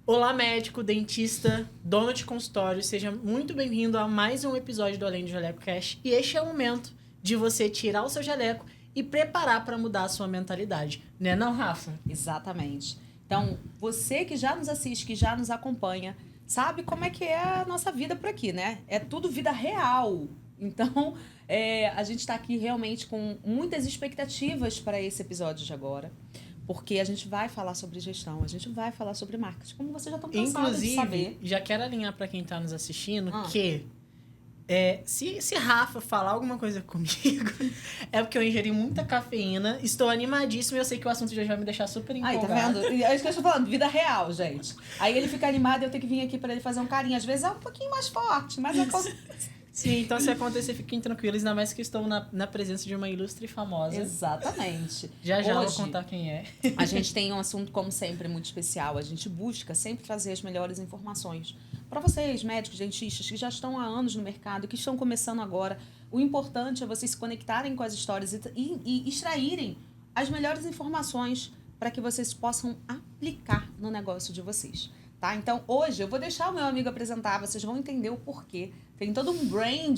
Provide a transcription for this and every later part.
Olá, médico, dentista, dono de consultório, seja muito bem-vindo a mais um episódio do Além do Jaleco Cash. E este é o momento de você tirar o seu jaleco e preparar para mudar a sua mentalidade. Né não, Rafa? Exatamente. Então, você que já nos assiste, que já nos acompanha, sabe como é que é a nossa vida por aqui, né? É tudo vida real. Então, a gente está aqui realmente com muitas expectativas para esse episódio de agora. Porque a gente vai falar sobre gestão, a gente vai falar sobre marketing, como vocês já estão cansados de saber. Inclusive, já quero alinhar para quem está nos assistindo que se Rafa falar alguma coisa comigo, é porque eu ingeri muita cafeína, estou animadíssimo e eu sei que o assunto já vai me deixar super empolgado. Aí, tá vendo? É isso que eu estou falando, vida real, gente. Aí ele fica animado e eu tenho que vir aqui para ele fazer um carinho. Às vezes é um pouquinho mais forte, mas é Sim, então se acontecer, fiquem tranquilos, ainda mais que estou na presença de uma ilustre e famosa. Exatamente. Já Hoje, eu vou contar quem é. A gente tem um assunto, como sempre, muito especial. A gente busca sempre trazer as melhores informações para vocês, médicos, dentistas, que já estão há anos no mercado, que estão começando agora. O importante é vocês se conectarem com as histórias e extraírem as melhores informações para que vocês possam aplicar no negócio de vocês. Tá? Então, hoje eu vou deixar o meu amigo apresentar, vocês vão entender o porquê. Tem todo um brand,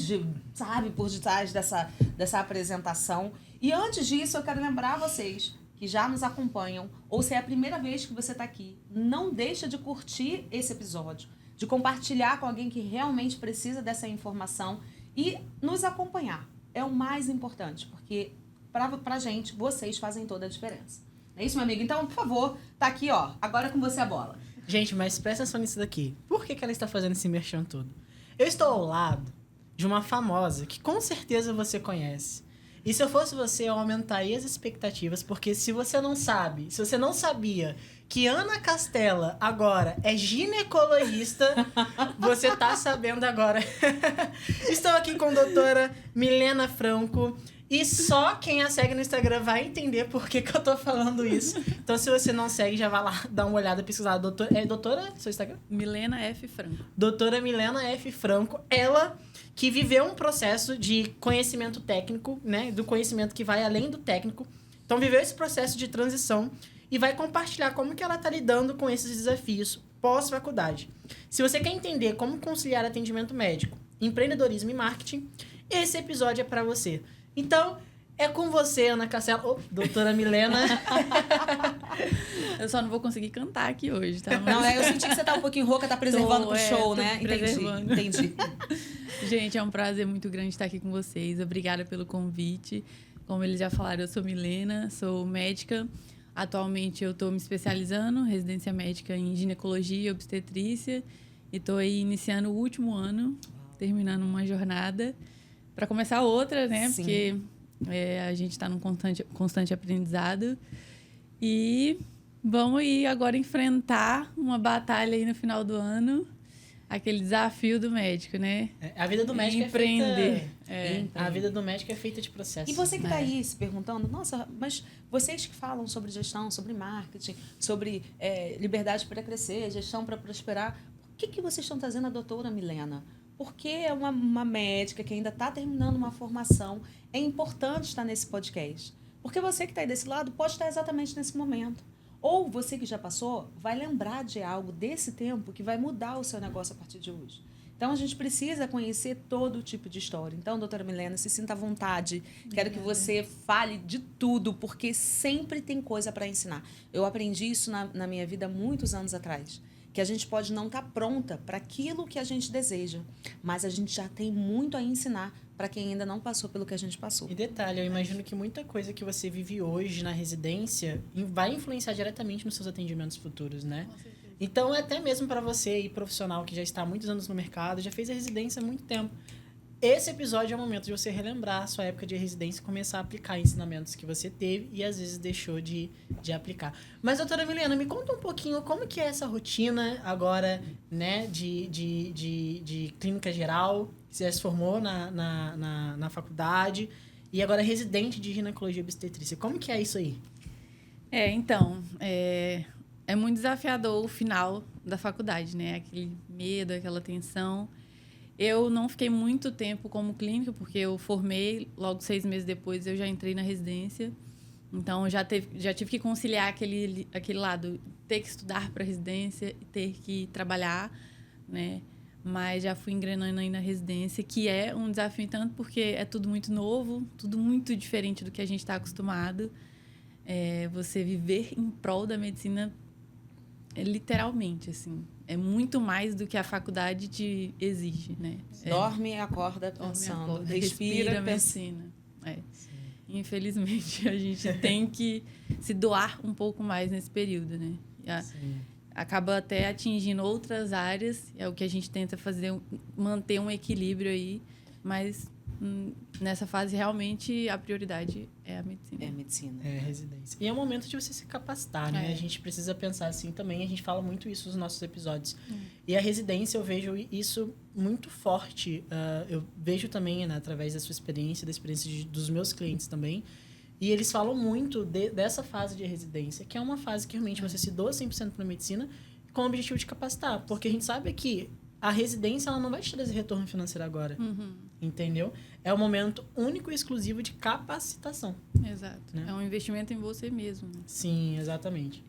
sabe, por detrás dessa apresentação. E antes disso, eu quero lembrar vocês que já nos acompanham, ou se é a primeira vez que você está aqui, não deixa de curtir esse episódio, de compartilhar com alguém que realmente precisa dessa informação e nos acompanhar. É o mais importante, porque pra gente, vocês fazem toda a diferença. Não é isso, meu amigo? Então, por favor, tá aqui, ó. Agora é com você a bola. Gente, mas presta atenção nisso daqui. Por que ela está fazendo esse merchan todo? Eu estou ao lado de uma famosa que com certeza você conhece. E se eu fosse você, eu aumentaria as expectativas, porque se você não sabe, se você não sabia que Ana Castela agora é ginecologista, você tá sabendo agora. Estou aqui com a doutora Milena Franco. E só quem a segue no Instagram vai entender por que eu tô falando isso. Então, se você não segue, já vai lá dar uma olhada, pesquisar. Doutora? Seu Instagram? Milena F. Franco. Doutora Milena F. Franco. Ela que viveu um processo de conhecimento técnico, né? Do conhecimento que vai além do técnico. Então, viveu esse processo de transição e vai compartilhar como que ela tá lidando com esses desafios pós-faculdade. Se você quer entender como conciliar atendimento médico, empreendedorismo e marketing, esse episódio é para você. Então, é com você, Ana Castela. Doutora Milena. Eu só não vou conseguir cantar aqui hoje, tá? Mas... Não, eu senti que você tá um pouquinho rouca, tá preservando pro show, né? Entendi. Gente, é um prazer muito grande estar aqui com vocês. Obrigada pelo convite. Como eles já falaram, eu sou Milena, sou médica. Atualmente eu estou me especializando, residência médica em ginecologia e obstetrícia. E estou aí iniciando o último ano, terminando uma jornada. Para começar outra, né? Sim. Porque a gente está num constante aprendizado. E vamos aí agora enfrentar uma batalha aí no final do ano. Aquele desafio do médico, né? A vida do médico empreender. É feita... A vida do médico é feita de processo. E você que está aí se perguntando, nossa, mas vocês que falam sobre gestão, sobre marketing, sobre liberdade para crescer, gestão para prosperar, por que vocês estão trazendo a doutora Milena? Porque é uma médica que ainda está terminando uma formação. É importante estar nesse podcast. Porque você que está aí desse lado pode estar exatamente nesse momento. Ou você que já passou vai lembrar de algo desse tempo que vai mudar o seu negócio a partir de hoje. Então, a gente precisa conhecer todo tipo de história. Então, doutora Milena, se sinta à vontade. Quero que você fale de tudo, porque sempre tem coisa para ensinar. Eu aprendi isso na minha vida muitos anos atrás. Que a gente pode não estar pronta para aquilo que a gente deseja, mas a gente já tem muito a ensinar para quem ainda não passou pelo que a gente passou. E detalhe, eu imagino que muita coisa que você vive hoje na residência vai influenciar diretamente nos seus atendimentos futuros, né? Com certeza. Então, até mesmo para você aí, profissional que já está há muitos anos no mercado, já fez a residência há muito tempo, esse episódio é o momento de você relembrar a sua época de residência e começar a aplicar ensinamentos que você teve e às vezes deixou de aplicar. Mas, doutora Milena, me conta um pouquinho como que é essa rotina agora, né, de clínica geral. Você já se formou na faculdade e agora é residente de ginecologia e obstetrícia. Como que é isso aí? Então, é muito desafiador o final da faculdade, né? Aquele medo, aquela tensão. Eu não fiquei muito tempo como clínica, porque eu formei, logo 6 meses depois eu já entrei na residência. Então, já tive que conciliar aquele lado, ter que estudar para residência e ter que trabalhar, né? Mas já fui engrenando aí na residência, que é um desafio tanto porque é tudo muito novo, tudo muito diferente do que a gente está acostumado. Você viver em prol da medicina, literalmente, assim, é muito mais do que a faculdade te exige, né? Dorme e acorda pensando, respira medicina. Infelizmente, a gente tem que se doar um pouco mais nesse período, né? Acaba até atingindo outras áreas, é o que a gente tenta fazer, manter um equilíbrio aí, mas nessa fase realmente a prioridade é a medicina. É a medicina. É a residência. E é o momento de você se capacitar, né? A gente precisa pensar assim também, a gente fala muito isso nos nossos episódios. E a residência, eu vejo isso muito forte. Eu vejo também, né, através da sua experiência, da experiência dos meus clientes também. E eles falam muito dessa fase de residência, que é uma fase que realmente você se doa 100% para a medicina com o objetivo de capacitar. Porque a gente sabe que a residência ela não vai te trazer retorno financeiro agora. Entendeu? É um momento único e exclusivo de capacitação. Exato. Né? É um investimento em você mesmo. Né? Sim, exatamente.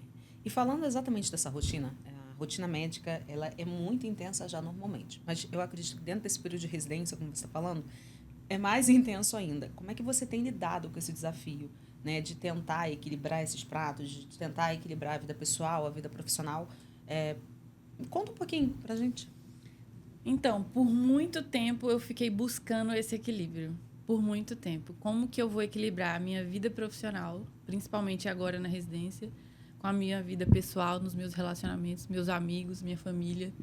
E falando exatamente dessa rotina, a rotina médica ela é muito intensa já normalmente. Mas eu acredito que dentro desse período de residência, como você está falando, é mais intenso ainda. Como é que você tem lidado com esse desafio, né, de tentar equilibrar esses pratos, de tentar equilibrar a vida pessoal, a vida profissional? Conta um pouquinho pra gente. Então, por muito tempo eu fiquei buscando esse equilíbrio. Por muito tempo. Como que eu vou equilibrar a minha vida profissional, principalmente agora na residência, com a minha vida pessoal, nos meus relacionamentos, meus amigos, minha família.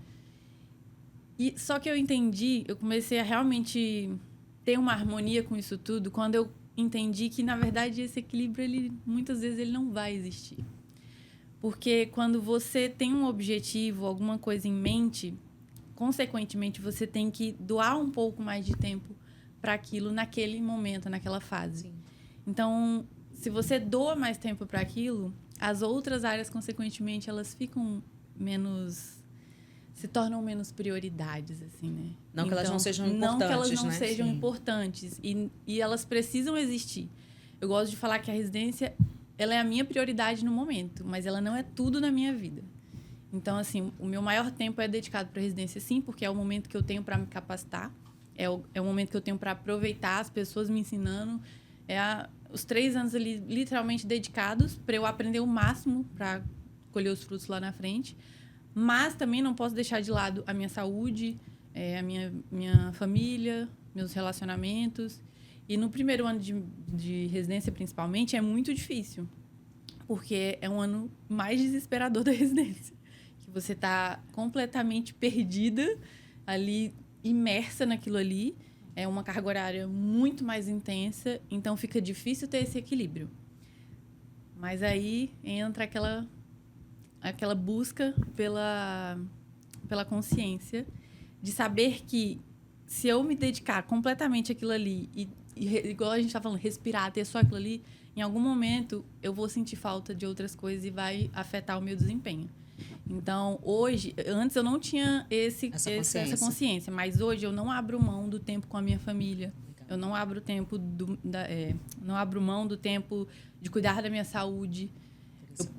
E só que eu entendi, eu comecei a realmente ter uma harmonia com isso tudo quando eu entendi que, na verdade, esse equilíbrio, muitas vezes, ele não vai existir. Porque quando você tem um objetivo, alguma coisa em mente, consequentemente, você tem que doar um pouco mais de tempo para aquilo naquele momento, naquela fase. Sim. Então, se você doa mais tempo para aquilo, as outras áreas, consequentemente, elas ficam menos... se tornam menos prioridades, assim, né? Não que elas não sejam importantes, não que elas não né? sejam Sim. importantes. E elas precisam existir. Eu gosto de falar que a residência, ela é a minha prioridade no momento, mas ela não é tudo na minha vida. Então, assim, o meu maior tempo é dedicado para a residência, sim, porque é o momento que eu tenho para me capacitar, é o momento que eu tenho para aproveitar as pessoas me ensinando. Os 3 anos ali, literalmente dedicados para eu aprender o máximo para colher os frutos lá na frente. Mas também não posso deixar de lado a minha saúde, a minha família, meus relacionamentos. E no primeiro ano de residência, principalmente, é muito difícil. Porque é um ano mais desesperador da residência. Que você está completamente perdida ali, imersa naquilo ali. É uma carga horária muito mais intensa. Então, fica difícil ter esse equilíbrio. Mas aí entra aquela busca pela consciência de saber que se eu me dedicar completamente àquilo ali e igual a gente está falando, respirar, ter só aquilo ali, em algum momento eu vou sentir falta de outras coisas e vai afetar o meu desempenho. Então, hoje, antes eu não tinha essa consciência, mas hoje eu não abro mão do tempo com a minha família. Eu não abro tempo não abro mão do tempo de cuidar da minha saúde.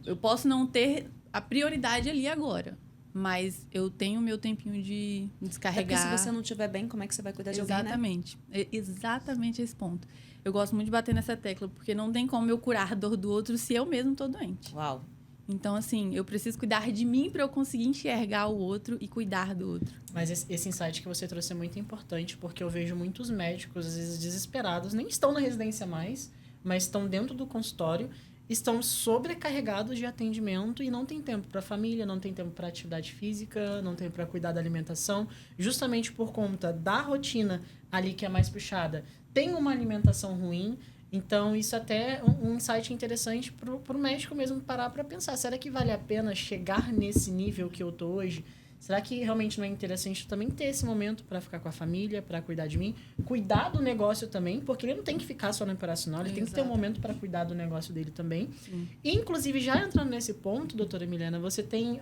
Eu posso não ter a prioridade ali agora, mas eu tenho o meu tempinho de descarregar. Porque se você não estiver bem, como é que você vai cuidar de alguém, né? Exatamente. Exatamente esse ponto. Eu gosto muito de bater nessa tecla, porque não tem como eu curar a dor do outro se eu mesmo estou doente. Uau! Então, assim, eu preciso cuidar de mim para eu conseguir enxergar o outro e cuidar do outro. Mas esse insight que você trouxe é muito importante, porque eu vejo muitos médicos, às vezes, desesperados, nem estão na residência mais, mas estão dentro do consultório, estão sobrecarregados de atendimento e não tem tempo para a família, não tem tempo para atividade física, não tem para cuidar da alimentação, justamente por conta da rotina ali que é mais puxada. Tem uma alimentação ruim, então isso até é um insight interessante para o médico mesmo parar para pensar, será que vale a pena chegar nesse nível que eu tô hoje? Será que realmente não é interessante também ter esse momento para ficar com a família, para cuidar de mim? Cuidar do negócio também, porque ele não tem que ficar só no operacional, ele tem que ter um momento para cuidar do negócio dele também. Sim. E, inclusive, já entrando nesse ponto, doutora Milena, você tem...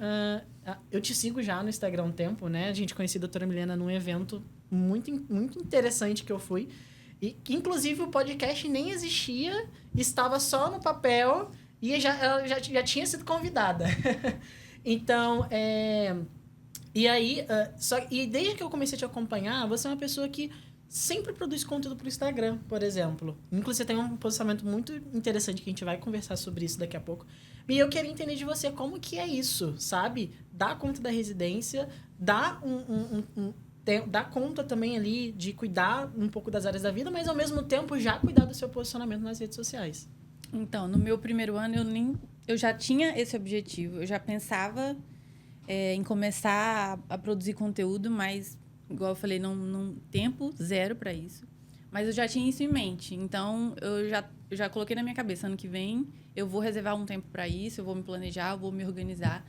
eu te sigo já no Instagram há um tempo, né? A gente conheceu a doutora Milena num evento muito interessante que eu fui. E que, inclusive, o podcast nem existia, estava só no papel e ela já tinha sido convidada. Então, e aí, e desde que eu comecei a te acompanhar, você é uma pessoa que sempre produz conteúdo pro Instagram, por exemplo. Inclusive, você tem um posicionamento muito interessante que a gente vai conversar sobre isso daqui a pouco. E eu queria entender de você como que é isso, sabe? Dar conta da residência, dar dar conta também ali de cuidar um pouco das áreas da vida, mas ao mesmo tempo já cuidar do seu posicionamento nas redes sociais. Então, no meu primeiro ano, eu já tinha esse objetivo. Eu já pensava em começar a produzir conteúdo, mas, igual eu falei, não tempo zero para isso. Mas eu já tinha isso em mente. Então, eu já coloquei na minha cabeça, ano que vem, eu vou reservar um tempo para isso, eu vou me planejar, eu vou me organizar.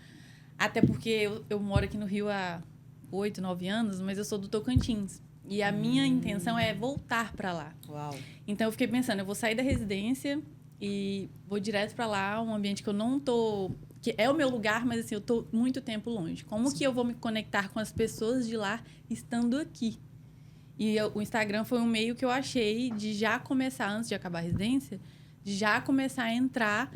Até porque eu moro aqui no Rio há 8, 9 anos, mas eu sou do Tocantins. E a minha intenção é voltar para lá. Uau. Então, eu fiquei pensando, eu vou sair da residência e vou direto para lá, um ambiente que eu não tô... que é o meu lugar, mas assim, eu tô muito tempo longe. Como que eu vou me conectar com as pessoas de lá estando aqui? E o Instagram foi um meio que eu achei de já começar, antes de acabar a residência, de já começar a entrar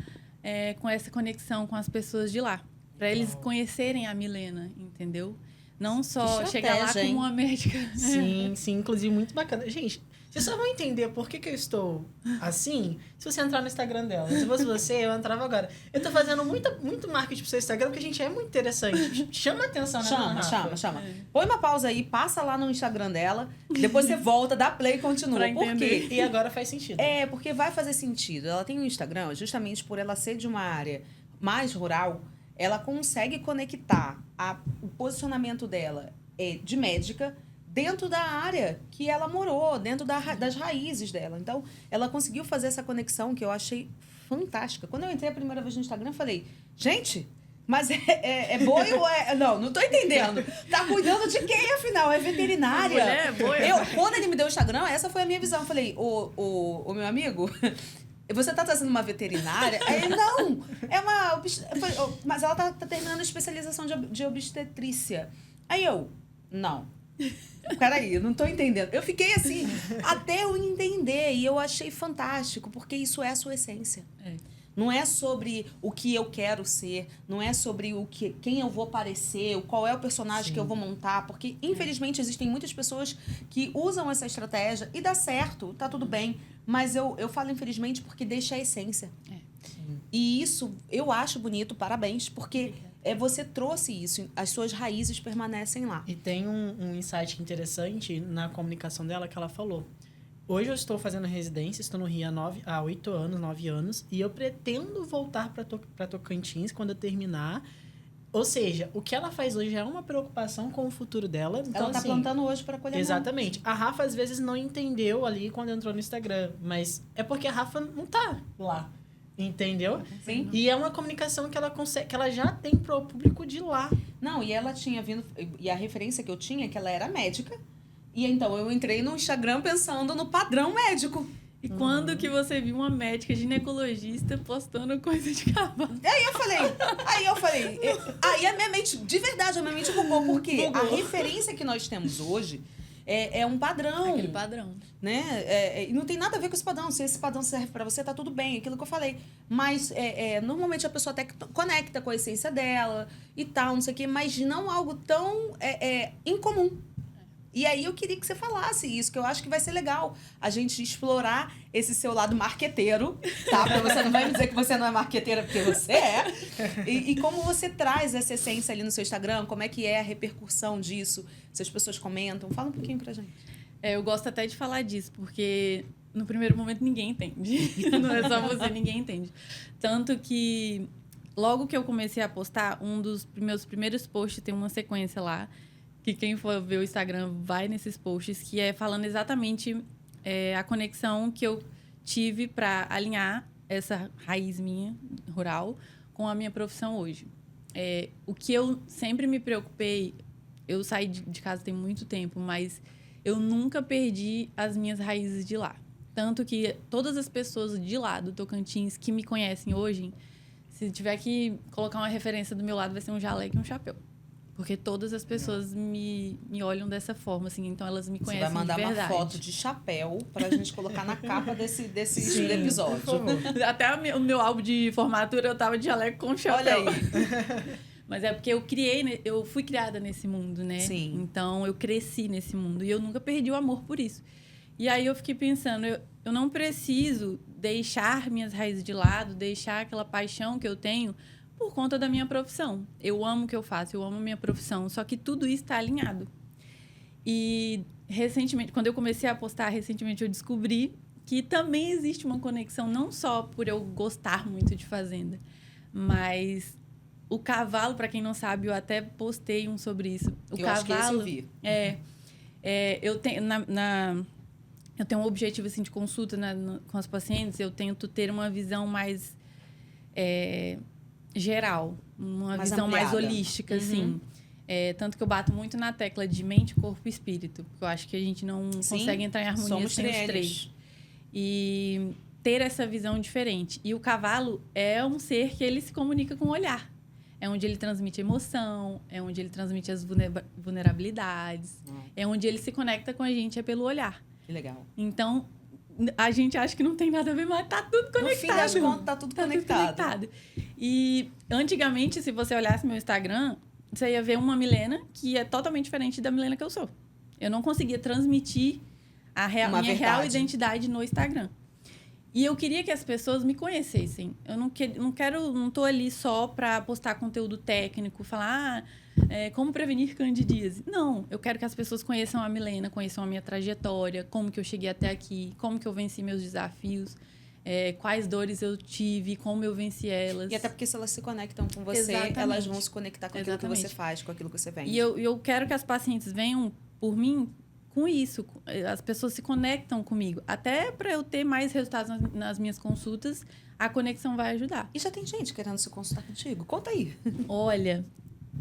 com essa conexão com as pessoas de lá. Para eles conhecerem a Milena, entendeu? Não só chegar lá como uma médica. Sim, sim. Inclusive, muito bacana. Gente, vocês só vão entender por que eu estou assim se você entrar no Instagram dela. Se fosse você, eu entrava agora. Eu tô fazendo muito marketing pro seu Instagram, porque, gente, é muito interessante. Chama a atenção, né? Chama. Põe uma pausa aí, passa lá no Instagram dela, depois você volta, dá play e continua. Por quê? E agora faz sentido. Porque vai fazer sentido. Ela tem um Instagram, justamente por ela ser de uma área mais rural, ela consegue conectar o posicionamento dela de médica dentro da área que ela morou, dentro das raízes dela. Então, ela conseguiu fazer essa conexão que eu achei fantástica. Quando eu entrei a primeira vez no Instagram, eu falei, gente, mas é boi ou é... Não tô entendendo. Tá cuidando de quem, afinal? É veterinária? É boi. Quando ele me deu o Instagram, essa foi a minha visão. Eu falei, o meu amigo... Você tá trazendo uma veterinária? Aí ele, não, é uma... Mas ela tá terminando a especialização de obstetrícia. Aí eu, não. Peraí, eu não tô entendendo. Eu fiquei assim, até eu entender. E eu achei fantástico, porque isso é a sua essência. Não é sobre o que eu quero ser, não é sobre quem eu vou parecer, qual é o personagem que eu vou montar, porque, infelizmente, existem muitas pessoas que usam essa estratégia e dá certo, tá tudo bem, mas eu falo infelizmente porque deixa a essência. E isso eu acho bonito, parabéns, porque você trouxe isso, as suas raízes permanecem lá. E tem um insight interessante na comunicação dela que ela falou. Hoje eu estou fazendo residência, estou no Rio há 8 anos, 9 anos, e eu pretendo voltar para Tocantins quando eu terminar. Ou seja, o que ela faz hoje é uma preocupação com o futuro dela. Então, ela está plantando hoje para colher. Exatamente. A Rafa, às vezes, não entendeu ali quando entrou no Instagram, mas é porque a Rafa não tá lá, entendeu? Sim. E é uma comunicação que ela consegue, que ela já tem pro público de lá. Não, e ela tinha vindo... E a referência que eu tinha é que ela era médica. E então eu entrei no Instagram pensando no padrão médico. E quando que você viu uma médica ginecologista postando coisa de cavalo? Aí eu falei... Aí a minha mente, de verdade, a minha mente bugou. Porque a referência que nós temos hoje é um padrão. Aquele padrão. Né? E não tem nada a ver com esse padrão. Se esse padrão serve pra você, tá tudo bem. Aquilo que eu falei. Mas, normalmente, a pessoa até conecta com a essência dela e tal, não sei o quê. Mas não algo tão incomum. E aí eu queria que você falasse isso, que eu acho que vai ser legal a gente explorar esse seu lado marqueteiro, tá? Porque você não vai me dizer que você não é marqueteira, porque você é. E como você traz essa essência ali no seu Instagram, como é que é a repercussão disso, se as pessoas comentam. Fala um pouquinho pra gente. Eu gosto até de falar disso, porque no primeiro momento ninguém entende. Não é só você, ninguém entende. Tanto que logo que eu comecei a postar, um dos meus primeiros posts tem uma sequência lá, que quem for ver o Instagram vai nesses posts, que é falando exatamente a conexão que eu tive para alinhar essa raiz minha, rural, com a minha profissão hoje. O que eu sempre me preocupei, eu saí de casa tem muito tempo, mas eu nunca perdi as minhas raízes de lá. Tanto que todas as pessoas de lá, do Tocantins, que me conhecem hoje, se tiver que colocar uma referência do meu lado, vai ser um jaleco e um chapéu. Porque todas as pessoas me olham dessa forma, assim, então elas me conhecem de Você vai mandar verdade. uma foto de chapéu pra gente colocar na capa desse Sim, episódio. por favor. Até o meu álbum de formatura eu tava de jaleco com chapéu. Olha aí. Mas é porque eu fui criada nesse mundo, né? Sim. Então eu cresci nesse mundo e eu nunca perdi o amor por isso. E aí eu fiquei pensando, eu não preciso deixar minhas raízes de lado, deixar aquela paixão que eu tenho por conta da minha profissão. Eu amo o que eu faço, eu amo a minha profissão, só que tudo isso está alinhado. E recentemente, quando eu comecei a postar, recentemente eu descobri que também existe uma conexão, não só por eu gostar muito de fazenda, mas o cavalo, para quem não sabe, eu até postei um sobre isso. Acho que esse eu vi. Eu tenho eu tenho um objetivo assim de consulta com as pacientes, eu tento ter uma visão mais geral, uma Mais visão mais ampliada. holística, assim. Tanto que eu bato muito na tecla de mente, corpo e espírito, porque eu acho que a gente não consegue entrar em harmonia Somos sem os três. E ter essa visão diferente. E o cavalo é um ser que ele se comunica com o olhar. É onde ele transmite emoção, é onde ele transmite as vulnerabilidades, é onde ele se conecta com a gente, é pelo olhar. Que legal. Então, a gente acha que não tem nada a ver, mas tá tudo conectado. No fim das contas, tá tudo conectado. Tudo conectado. E, antigamente, se você olhasse meu Instagram, você ia ver uma Milena que é totalmente diferente da Milena que eu sou. Eu não conseguia transmitir a minha real identidade no Instagram. E eu queria que as pessoas me conhecessem. Eu não tô ali só para postar conteúdo técnico, falar como prevenir candidíase. Não, eu quero que as pessoas conheçam a Milena, conheçam a minha trajetória, como que eu cheguei até aqui, como que eu venci meus desafios, quais dores eu tive, como eu venci elas. E até porque se elas se conectam com você, Exatamente. elas vão se conectar com aquilo Exatamente. que você faz, com aquilo que você vende. E eu quero que as pacientes venham por mim com isso. As pessoas se conectam comigo. Até para eu ter mais resultados nas minhas consultas, a conexão vai ajudar. E já tem gente querendo se consultar contigo? Conta aí. Olha,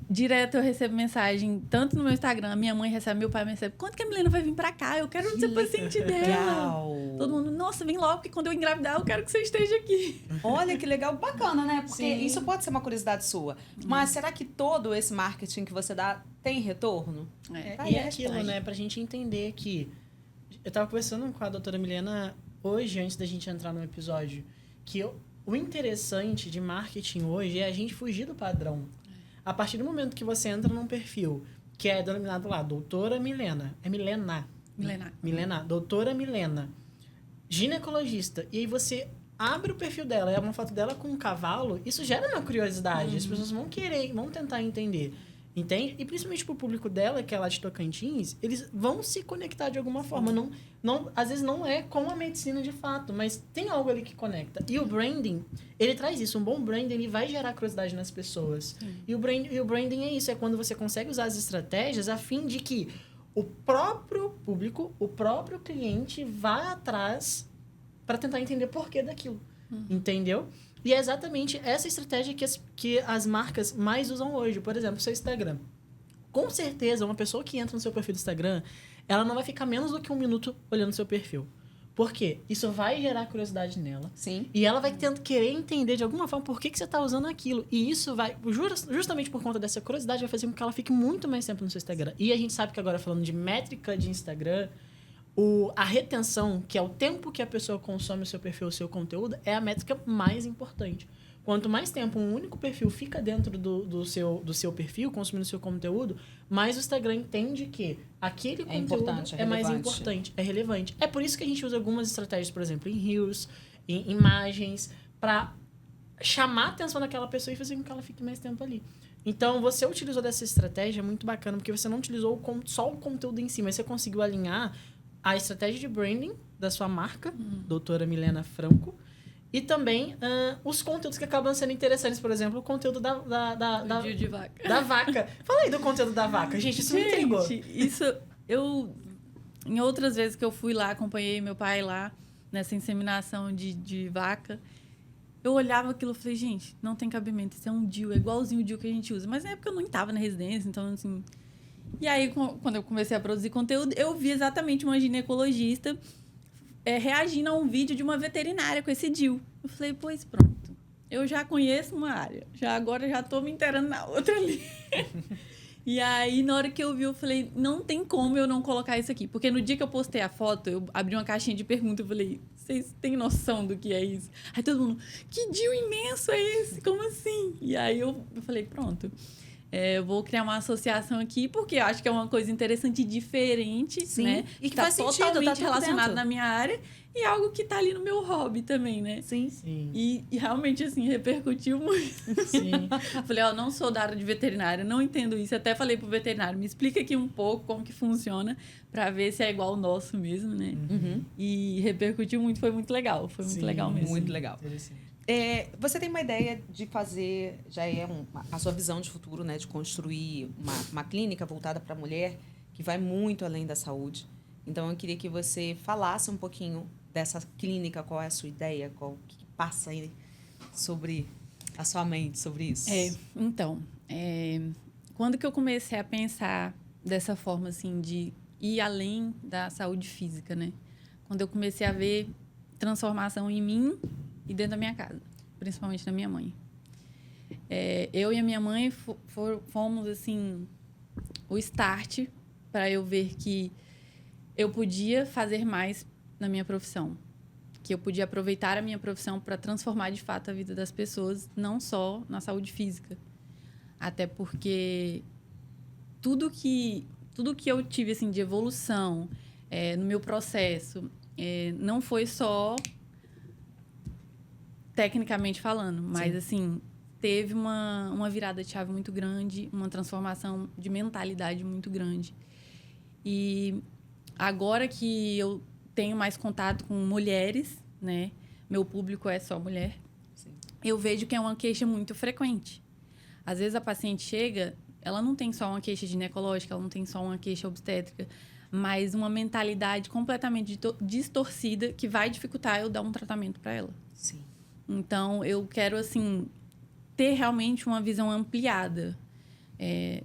direto eu recebo mensagem, tanto no meu Instagram, minha mãe recebe, meu pai me recebe. Quando que a Milena vai vir pra cá? Eu quero ser paciente dela. Legal. Todo mundo, nossa, vem logo, porque quando eu engravidar, eu quero que você esteja aqui. Olha que legal, bacana, né? Porque Sim. isso pode ser uma curiosidade sua. Mas será que todo esse marketing que você dá tem retorno? Tá aí E a é aquilo, resposta. né? Pra gente entender que... Eu tava conversando com a doutora Milena hoje, antes da gente entrar no episódio, que o interessante de marketing hoje é a gente fugir do padrão. A partir do momento que você entra num perfil que é denominado lá, doutora Milena, é Milena, doutora Milena, ginecologista, e aí você abre o perfil dela, é uma foto dela com um cavalo, isso gera uma curiosidade, as pessoas vão tentar entender, entende? E principalmente pro público dela, que é lá de Tocantins, eles vão se conectar de alguma forma, às vezes não é com a medicina de fato, mas tem algo ali que conecta. E o branding, ele traz isso, um bom branding, ele vai gerar curiosidade nas pessoas. E o branding é isso, é quando você consegue usar as estratégias a fim de que o próprio público, o próprio cliente vá atrás para tentar entender o porquê daquilo. Entendeu? E é exatamente essa estratégia que as marcas mais usam hoje. Por exemplo, o seu Instagram. Com certeza, uma pessoa que entra no seu perfil do Instagram, ela não vai ficar menos do que 1 minuto olhando o seu perfil. Por quê? Isso vai gerar curiosidade nela. Sim. E ela vai querer entender de alguma forma por que você está usando aquilo. E isso vai, justamente por conta dessa curiosidade, vai fazer com que ela fique muito mais tempo no seu Instagram. E a gente sabe que agora, falando de métrica de Instagram, a retenção, que é o tempo que a pessoa consome o seu perfil, o seu conteúdo, é a métrica mais importante. Quanto mais tempo um único perfil fica dentro do seu perfil, consumindo o seu conteúdo, mais o Instagram entende que aquele conteúdo é mais importante, é relevante. É por isso que a gente usa algumas estratégias, por exemplo, em Reels, em imagens, para chamar a atenção daquela pessoa e fazer com que ela fique mais tempo ali. Então, você utilizou dessa estratégia, é muito bacana, porque você não utilizou só o conteúdo em si, mas você conseguiu alinhar a estratégia de branding da sua marca, doutora Milena Franco, e também os conteúdos que acabam sendo interessantes. Por exemplo, o conteúdo da de vaca. Da vaca. Fala aí do conteúdo da vaca. Gente, isso me intrigou. Isso, em outras vezes que eu fui lá, acompanhei meu pai lá, nessa inseminação de vaca, eu olhava aquilo e falei, gente, não tem cabimento, isso é um DIU, é igualzinho o DIU que a gente usa. Mas na época eu não estava na residência, então assim... E aí, quando eu comecei a produzir conteúdo, eu vi exatamente uma ginecologista reagindo a um vídeo de uma veterinária com esse DIU. Eu falei, pois pronto. Eu já conheço uma área. Agora já estou me inteirando na outra ali. E aí, na hora que eu vi, eu falei, não tem como eu não colocar isso aqui. Porque no dia que eu postei a foto, eu abri uma caixinha de perguntas, eu falei, vocês têm noção do que é isso? Aí todo mundo, que deal imenso é esse? Como assim? E aí eu falei, pronto. Eu vou criar uma associação aqui, porque eu acho que é uma coisa interessante e diferente, Sim, né? e que tá faz sentido, totalmente tá tudo relacionado dentro. na minha área e algo que tá ali no meu hobby também, né? Sim. Sim. E realmente, assim, repercutiu muito. Sim. Falei, ó, não sou da área de veterinária, não entendo isso. Até falei pro veterinário, me explica aqui um pouco como que funciona, pra ver se é igual o nosso mesmo, né? Uhum. E repercutiu muito, foi muito legal. Foi muito Sim, legal mesmo. Muito legal. Interessante. Você tem uma ideia de fazer, já é a sua visão de futuro, né? De construir uma clínica voltada para a mulher, que vai muito além da saúde. Então, eu queria que você falasse um pouquinho dessa clínica, qual é a sua ideia, o que passa aí sobre a sua mente, sobre isso. Então, quando que eu comecei a pensar dessa forma, assim, de ir além da saúde física, né? Quando eu comecei a ver transformação em mim e dentro da minha casa, principalmente na minha mãe. Eu e a minha mãe fomos, assim, o start para eu ver que eu podia fazer mais na minha profissão. Que eu podia aproveitar a minha profissão para transformar, de fato, a vida das pessoas, não só na saúde física. Até porque tudo que eu tive, assim, de evolução no meu processo, não foi só tecnicamente falando, mas, Sim. assim, teve uma virada de chave muito grande, uma transformação de mentalidade muito grande. E agora que eu tenho mais contato com mulheres, né? Meu público é só mulher. Sim. Eu vejo que é uma queixa muito frequente. Às vezes a paciente chega, ela não tem só uma queixa ginecológica, ela não tem só uma queixa obstétrica, mas uma mentalidade completamente distorcida que vai dificultar eu dar um tratamento para ela. Sim. Então, eu quero, assim, ter realmente uma visão ampliada.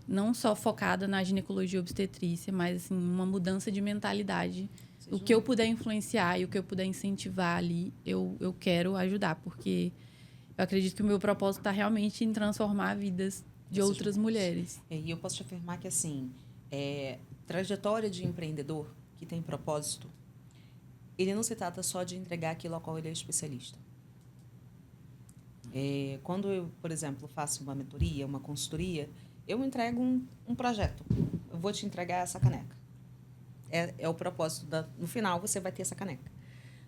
Não só focada na ginecologia e obstetrícia, mas, assim, uma mudança de mentalidade. O que eu puder influenciar e o que eu puder incentivar ali, eu quero ajudar. Porque eu acredito que o meu propósito está realmente em transformar vidas de outras mulheres. E eu posso te afirmar que, assim, trajetória de empreendedor que tem propósito, ele não se trata só de entregar aquilo ao qual ele é especialista. Quando eu, por exemplo, faço uma mentoria, uma consultoria, eu entrego um projeto. Eu vou te entregar essa caneca. É o propósito. No final, você vai ter essa caneca.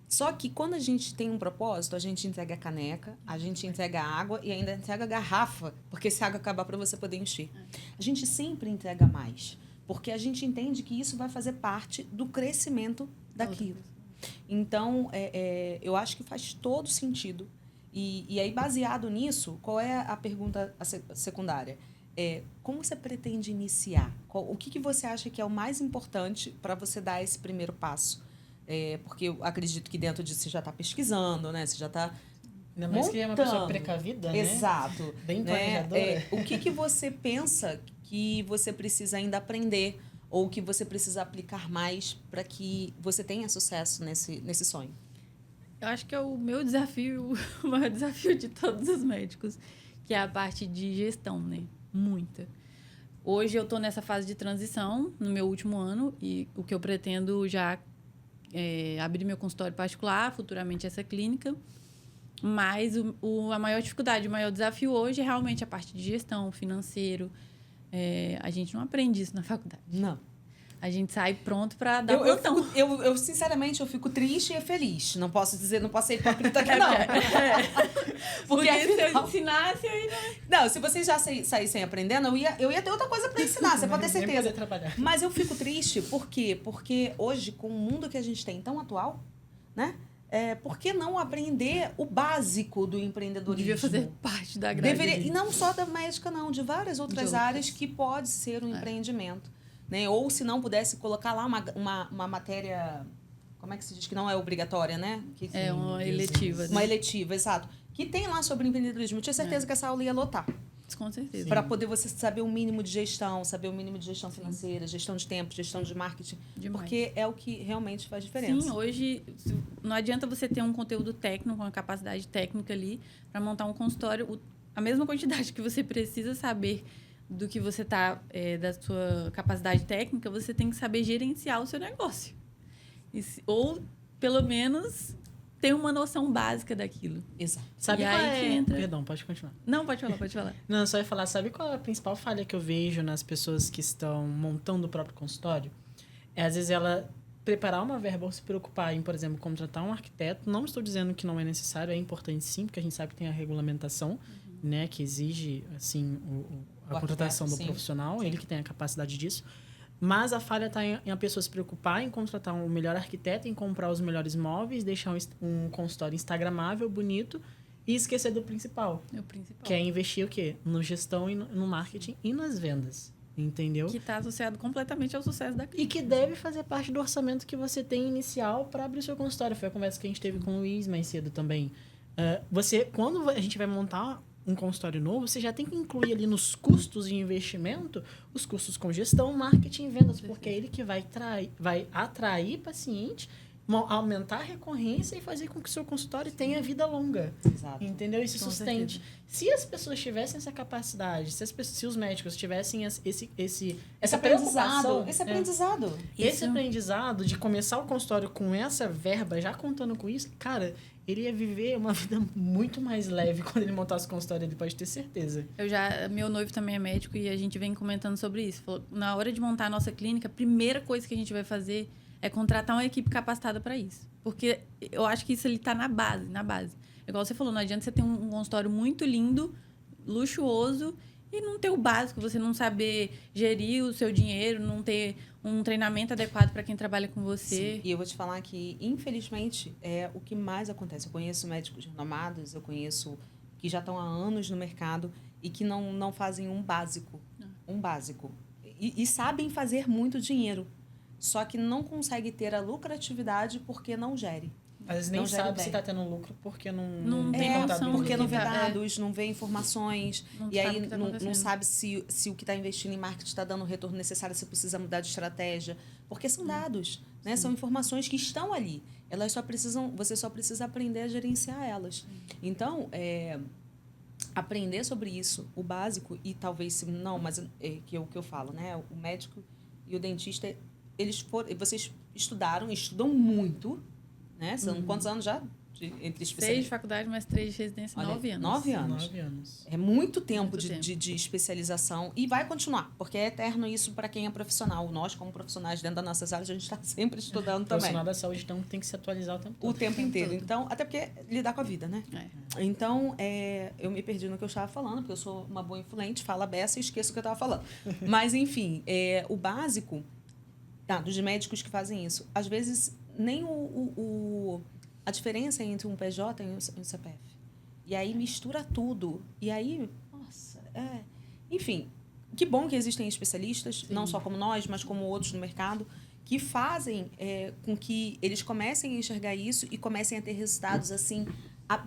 Só que quando a gente tem um propósito, a gente entrega a caneca, a gente entrega a água e ainda entrega a garrafa, porque se a água acabar para você poder encher. A gente sempre entrega mais, porque a gente entende que isso vai fazer parte do crescimento daquilo. Então, eu acho que faz todo sentido. E aí, baseado nisso, qual é a pergunta secundária? Como você pretende iniciar? O que você acha que é o mais importante para você dar esse primeiro passo? Porque eu acredito que dentro disso você já está pesquisando, né? Você já está Ainda mais que é uma pessoa precavida, né? Exato. Bem planejadora. O que você pensa que você precisa ainda aprender ou que você precisa aplicar mais para que você tenha sucesso nesse sonho? Eu acho que é o meu desafio, o maior desafio de todos os médicos, que é a parte de gestão, né? Muita. Hoje eu estou nessa fase de transição, no meu último ano, e o que eu pretendo já é abrir meu consultório particular, futuramente essa clínica. Mas a maior dificuldade, o maior desafio hoje é realmente a parte de gestão, financeiro. A gente não aprende isso na faculdade. Não. A gente sai pronto para dar plantão. Eu, sinceramente, eu fico triste e feliz. Não posso ser hipócrita aqui, não. Porque se eu ensinasse, eu ainda... Não, se vocês já saíssem aprendendo, eu ia ter outra coisa para ensinar, você pode ter certeza. Poder trabalhar. Mas eu fico triste, por quê? Porque hoje, com o mundo que a gente tem tão atual, né? Por que não aprender o básico do empreendedorismo? Devia fazer parte da grade. E não só da médica, não. De várias outras áreas que pode ser um empreendimento. Né? Ou, se não, pudesse colocar lá uma matéria... Como é que se diz? Que não é obrigatória, né? Uma eletiva. Uma eletiva, exato. Que tem lá sobre empreendedorismo. Eu tinha certeza que essa aula ia lotar. Com certeza. Para poder você saber o mínimo de gestão, saber o mínimo de gestão financeira, gestão de tempo, gestão de marketing. Demais. Porque é o que realmente faz diferença. Sim, hoje não adianta você ter um conteúdo técnico, uma capacidade técnica ali para montar um consultório. A mesma quantidade que você precisa saber do que você tá, da sua capacidade técnica, você tem que saber gerenciar o seu negócio. Ou, pelo menos, ter uma noção básica daquilo. Exato. Sabe E qual aí é? que entra- Perdão, pode continuar. Não, pode falar. Não, só ia falar, sabe qual é a principal falha que eu vejo nas pessoas que estão montando o próprio consultório? É, às vezes, ela preparar uma verba ou se preocupar em, por exemplo, contratar um arquiteto. Não estou dizendo que não é necessário, é importante sim, porque a gente sabe que tem a regulamentação, né, que exige, assim, a contratação do sim. profissional, Sim. ele que tem a capacidade disso. Mas a falha está em a pessoa se preocupar em contratar um melhor arquiteto, em comprar os melhores móveis, deixar um consultório instagramável, bonito, e esquecer do principal, É o principal. que é investir o quê? No gestão, e no marketing e nas vendas. Entendeu? Que está associado completamente ao sucesso da E clínica. que deve fazer parte do orçamento que você tem inicial para abrir o seu consultório. Foi a conversa que a gente teve com o Luiz mais cedo também. Quando a gente vai montar um consultório novo, você já tem que incluir ali nos custos de investimento os custos com gestão, marketing e vendas, porque é ele que vai atrair paciente, aumentar a recorrência e fazer com que o seu consultório tenha vida longa. Exato. Entendeu? E se Com sustente. certeza. Se as pessoas tivessem essa capacidade, se os médicos tivessem essa Esse preocupação, aprendizado. Esse aprendizado. esse Isso. aprendizado de começar o consultório com essa verba, já contando com isso, cara, ele ia viver uma vida muito mais leve quando ele montasse o consultório, ele pode ter certeza. Meu noivo também é médico e a gente vem comentando sobre isso. Falou, na hora de montar a nossa clínica, a primeira coisa que a gente vai fazer é contratar uma equipe capacitada para isso. Porque eu acho que isso ele tá na base. Igual você falou, não adianta você ter um consultório muito lindo, luxuoso, e não ter o básico, você não saber gerir o seu dinheiro, não ter um treinamento adequado para quem trabalha com você. Sim. E eu vou te falar que, infelizmente, é o que mais acontece. Eu conheço médicos renomados, eu conheço que já estão há anos no mercado e que não fazem um básico. Um básico. E sabem fazer muito dinheiro. Só que não consegue ter a lucratividade porque não gere. Às vezes nem Não gera sabe se ideia. está tendo lucro porque não Não tem tem contabilidade. noção Porque do não que vê tá- dados, não vê informações. Não E sabe aí o que tá não acontecendo. sabe se o que está investindo em marketing está dando o retorno necessário, se precisa mudar de estratégia. Porque são dados, né? São informações que estão ali. Você só precisa aprender a gerenciar elas. Então, aprender sobre isso, o básico, e talvez, se não, mas que é o que eu falo, né? O médico e o dentista, vocês estudam muito, né? São quantos anos já? Entre 6 de faculdade, mais 3 de residência, Olha, 9 anos. 9 anos. 9 anos. É muito tempo, Muito tempo. de especialização e vai continuar, porque é eterno isso para quem é profissional. Nós, como profissionais dentro das nossas áreas, a gente está sempre estudando O também. profissional da saúde então tem que se atualizar o tempo todo. O tempo inteiro. todo. Então, até porque lidar com a vida, né? É. Então, eu me perdi no que eu estava falando, porque eu sou uma boa influente, falo a beça e esqueço o que eu estava falando. Mas, enfim, o básico dos médicos que fazem isso. Às vezes, nem a diferença entre um PJ e um CPF. E aí mistura tudo. E aí, nossa, enfim, que bom que existem especialistas, não só como nós, mas como outros no mercado, que fazem com que eles comecem a enxergar isso e comecem a ter resultados assim.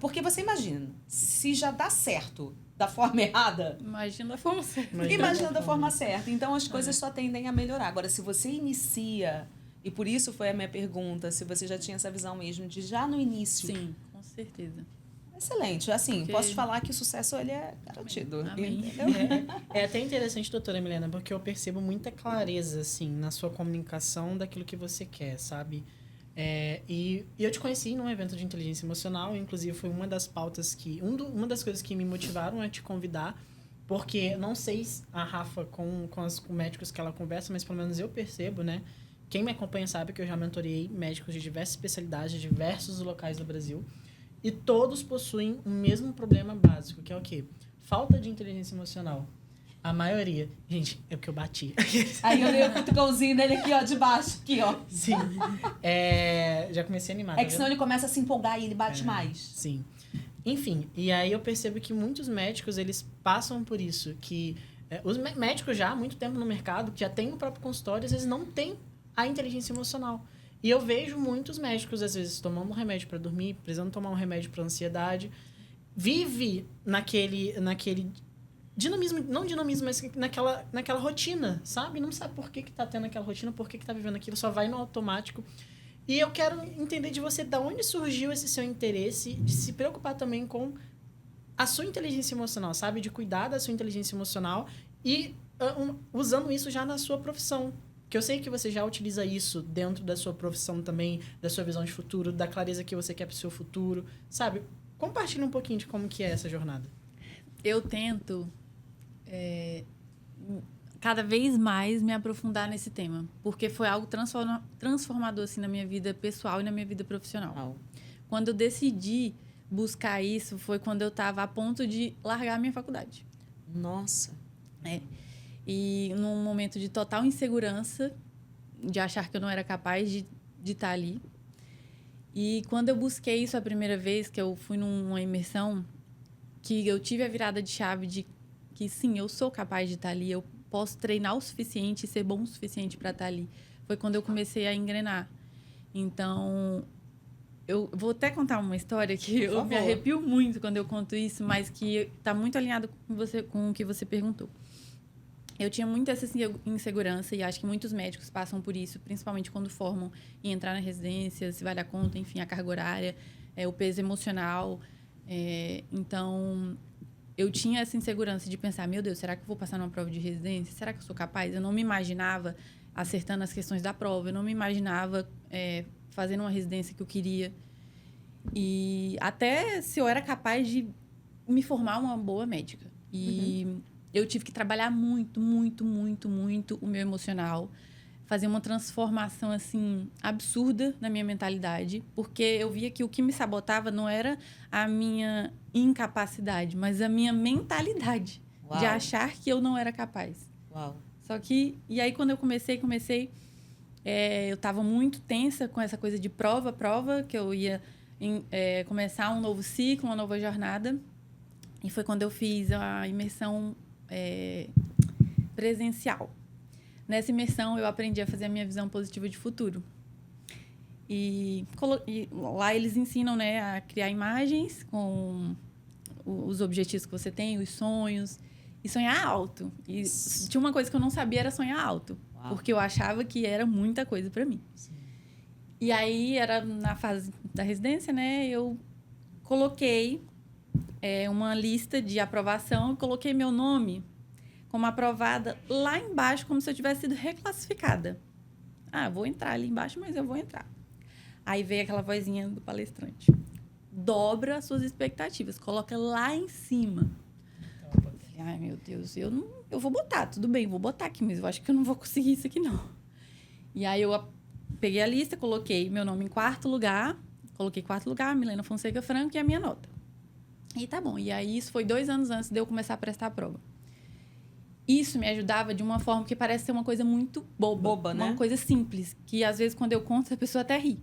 Porque você imagina, se já dá certo da forma errada, Imagina a forma certa. imagina da forma certa. Então, as coisas só tendem a melhorar. Agora, se você inicia, e por isso foi a minha pergunta, se você já tinha essa visão mesmo de já no início. Sim, com certeza. Excelente. Assim, Porque- posso te falar que o sucesso ele é garantido. Amém. Entendeu? É até interessante, doutora Milena, porque eu percebo muita clareza, assim, na sua comunicação daquilo que você quer, sabe? E eu te conheci num evento de inteligência emocional, inclusive foi uma das pautas uma das coisas que me motivaram a te convidar, porque não sei a Rafa com os médicos que ela conversa, mas pelo menos eu percebo, né? Quem me acompanha sabe que eu já mentorei médicos de diversas especialidades, de diversos locais do Brasil, e todos possuem o mesmo problema básico, que é o quê? Falta de inteligência emocional. A maioria. Gente, é porque eu bati. Aí eu dei o cutucãozinho dele aqui, ó, de baixo. Aqui, ó. Sim. Já comecei a animar. É tá que senão vendo? ele começa a se empolgar e ele bate mais. Sim. Enfim, e aí eu percebo que muitos médicos, eles passam por isso, que os médicos já há muito tempo no mercado, que já têm o próprio consultório, às vezes não têm a inteligência emocional. E eu vejo muitos médicos, às vezes, tomando um remédio para dormir, precisando tomar um remédio para ansiedade, vive naquele dinamismo, não dinamismo, mas naquela rotina, sabe? Não sabe por que tá tendo aquela rotina, por que tá vivendo aquilo, só vai no automático. E eu quero entender de você de onde surgiu esse seu interesse de se preocupar também com a sua inteligência emocional, sabe? De cuidar da sua inteligência emocional E usando isso já na sua profissão. Que eu sei que você já utiliza isso dentro da sua profissão também, da sua visão de futuro, da clareza que você quer para o seu futuro, sabe? Compartilha um pouquinho de como que é essa jornada. Eu tento cada vez mais me aprofundar nesse tema, porque foi algo transformador assim, na minha vida pessoal e na minha vida profissional. Quando eu decidi buscar isso, foi quando eu estava a ponto de largar a minha faculdade. Nossa! E num momento de total insegurança, de achar que eu não era capaz de estar ali. E quando eu busquei isso a primeira vez, que eu fui numa imersão, que eu tive a virada de chave de que, sim, eu sou capaz de estar ali, eu posso treinar o suficiente e ser bom o suficiente para estar ali. Foi quando eu comecei a engrenar. Então, eu vou até contar uma história que eu me arrepio muito quando eu conto isso, mas que está muito alinhado com o que você perguntou. Eu tinha muito essa insegurança e acho que muitos médicos passam por isso, principalmente quando formam em entrar na residência, se vai dar conta, enfim, a carga horária, o peso emocional. Então, eu tinha essa insegurança de pensar, meu Deus, será que eu vou passar numa prova de residência? Será que eu sou capaz? Eu não me imaginava acertando as questões da prova, eu não me imaginava fazendo uma residência que eu queria. E até se eu era capaz de me formar uma boa médica. E eu tive que trabalhar muito, muito, muito, muito o meu emocional. Fazer uma transformação, assim, absurda na minha mentalidade. Porque eu via que o que me sabotava não era a minha incapacidade, mas a minha mentalidade. Uau. De achar que eu não era capaz. Uau. Só que... E aí, quando eu comecei... eu estava muito tensa com essa coisa de prova, que eu ia começar um novo ciclo, uma nova jornada. E foi quando eu fiz a imersão presencial. Nessa imersão, eu aprendi a fazer a minha visão positiva de futuro. E lá eles ensinam, né, a criar imagens com os objetivos que você tem, os sonhos, e sonhar alto. E tinha uma coisa que eu não sabia, era sonhar alto. Uau. Porque eu achava que era muita coisa para mim. Sim. E aí, era na fase da residência, né, eu coloquei uma lista de aprovação e coloquei meu nome como aprovada lá embaixo, como se eu tivesse sido reclassificada. Vou entrar ali embaixo, mas eu vou entrar. Aí veio aquela vozinha do palestrante. Dobra as suas expectativas, coloca lá em cima. Ai, meu Deus, eu vou botar, tudo bem, vou botar aqui, mas eu acho que eu não vou conseguir isso aqui, não. E aí eu peguei a lista, coloquei meu nome em quarto lugar, Milena Fonseca Franco, e a minha nota. E tá bom. E aí, isso foi 2 anos antes de eu começar a prestar a prova. Isso me ajudava de uma forma que parece ser uma coisa muito boba, né? Uma coisa simples, que às vezes quando eu conto, a pessoa até ri.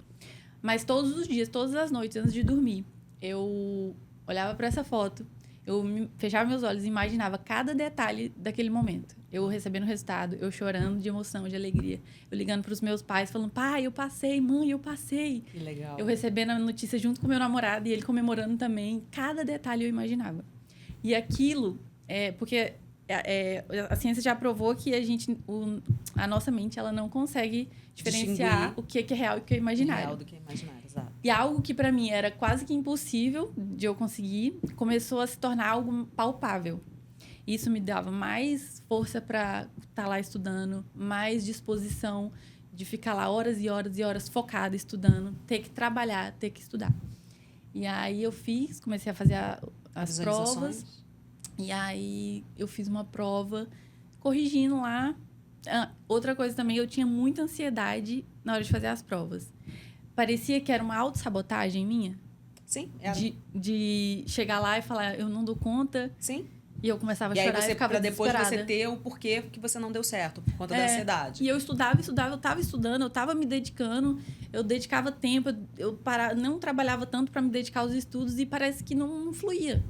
Mas todos os dias, todas as noites, antes de dormir, eu olhava para essa foto, eu fechava meus olhos e imaginava cada detalhe daquele momento. Eu recebendo o resultado, eu chorando de emoção, de alegria. Eu ligando para os meus pais, falando, pai, eu passei, mãe, eu passei. Que legal. Eu recebendo a notícia junto com o meu namorado e ele comemorando também. Cada detalhe eu imaginava. E aquilo, porque a ciência já provou que a nossa mente ela não consegue diferenciar o que é real e o que é imaginário. Real do que é imaginário, exato. E algo que para mim era quase que impossível de eu conseguir, começou a se tornar algo palpável. Isso me dava mais força para estar lá estudando, mais disposição de ficar lá horas e horas e horas focada estudando, ter que trabalhar, ter que estudar. E aí eu comecei a fazer as provas. E aí eu fiz uma prova corrigindo lá. Outra coisa também, eu tinha muita ansiedade na hora de fazer as provas. Parecia que era uma autossabotagem minha. Sim. De chegar lá e falar, eu não dou conta. Sim. E eu começava a chorar e ficava desesperada. Depois você ter o porquê que você não deu certo, por conta da ansiedade. E eu estudava, eu estava estudando, eu estava me dedicando, eu dedicava tempo, não trabalhava tanto para me dedicar aos estudos e parece que não fluía.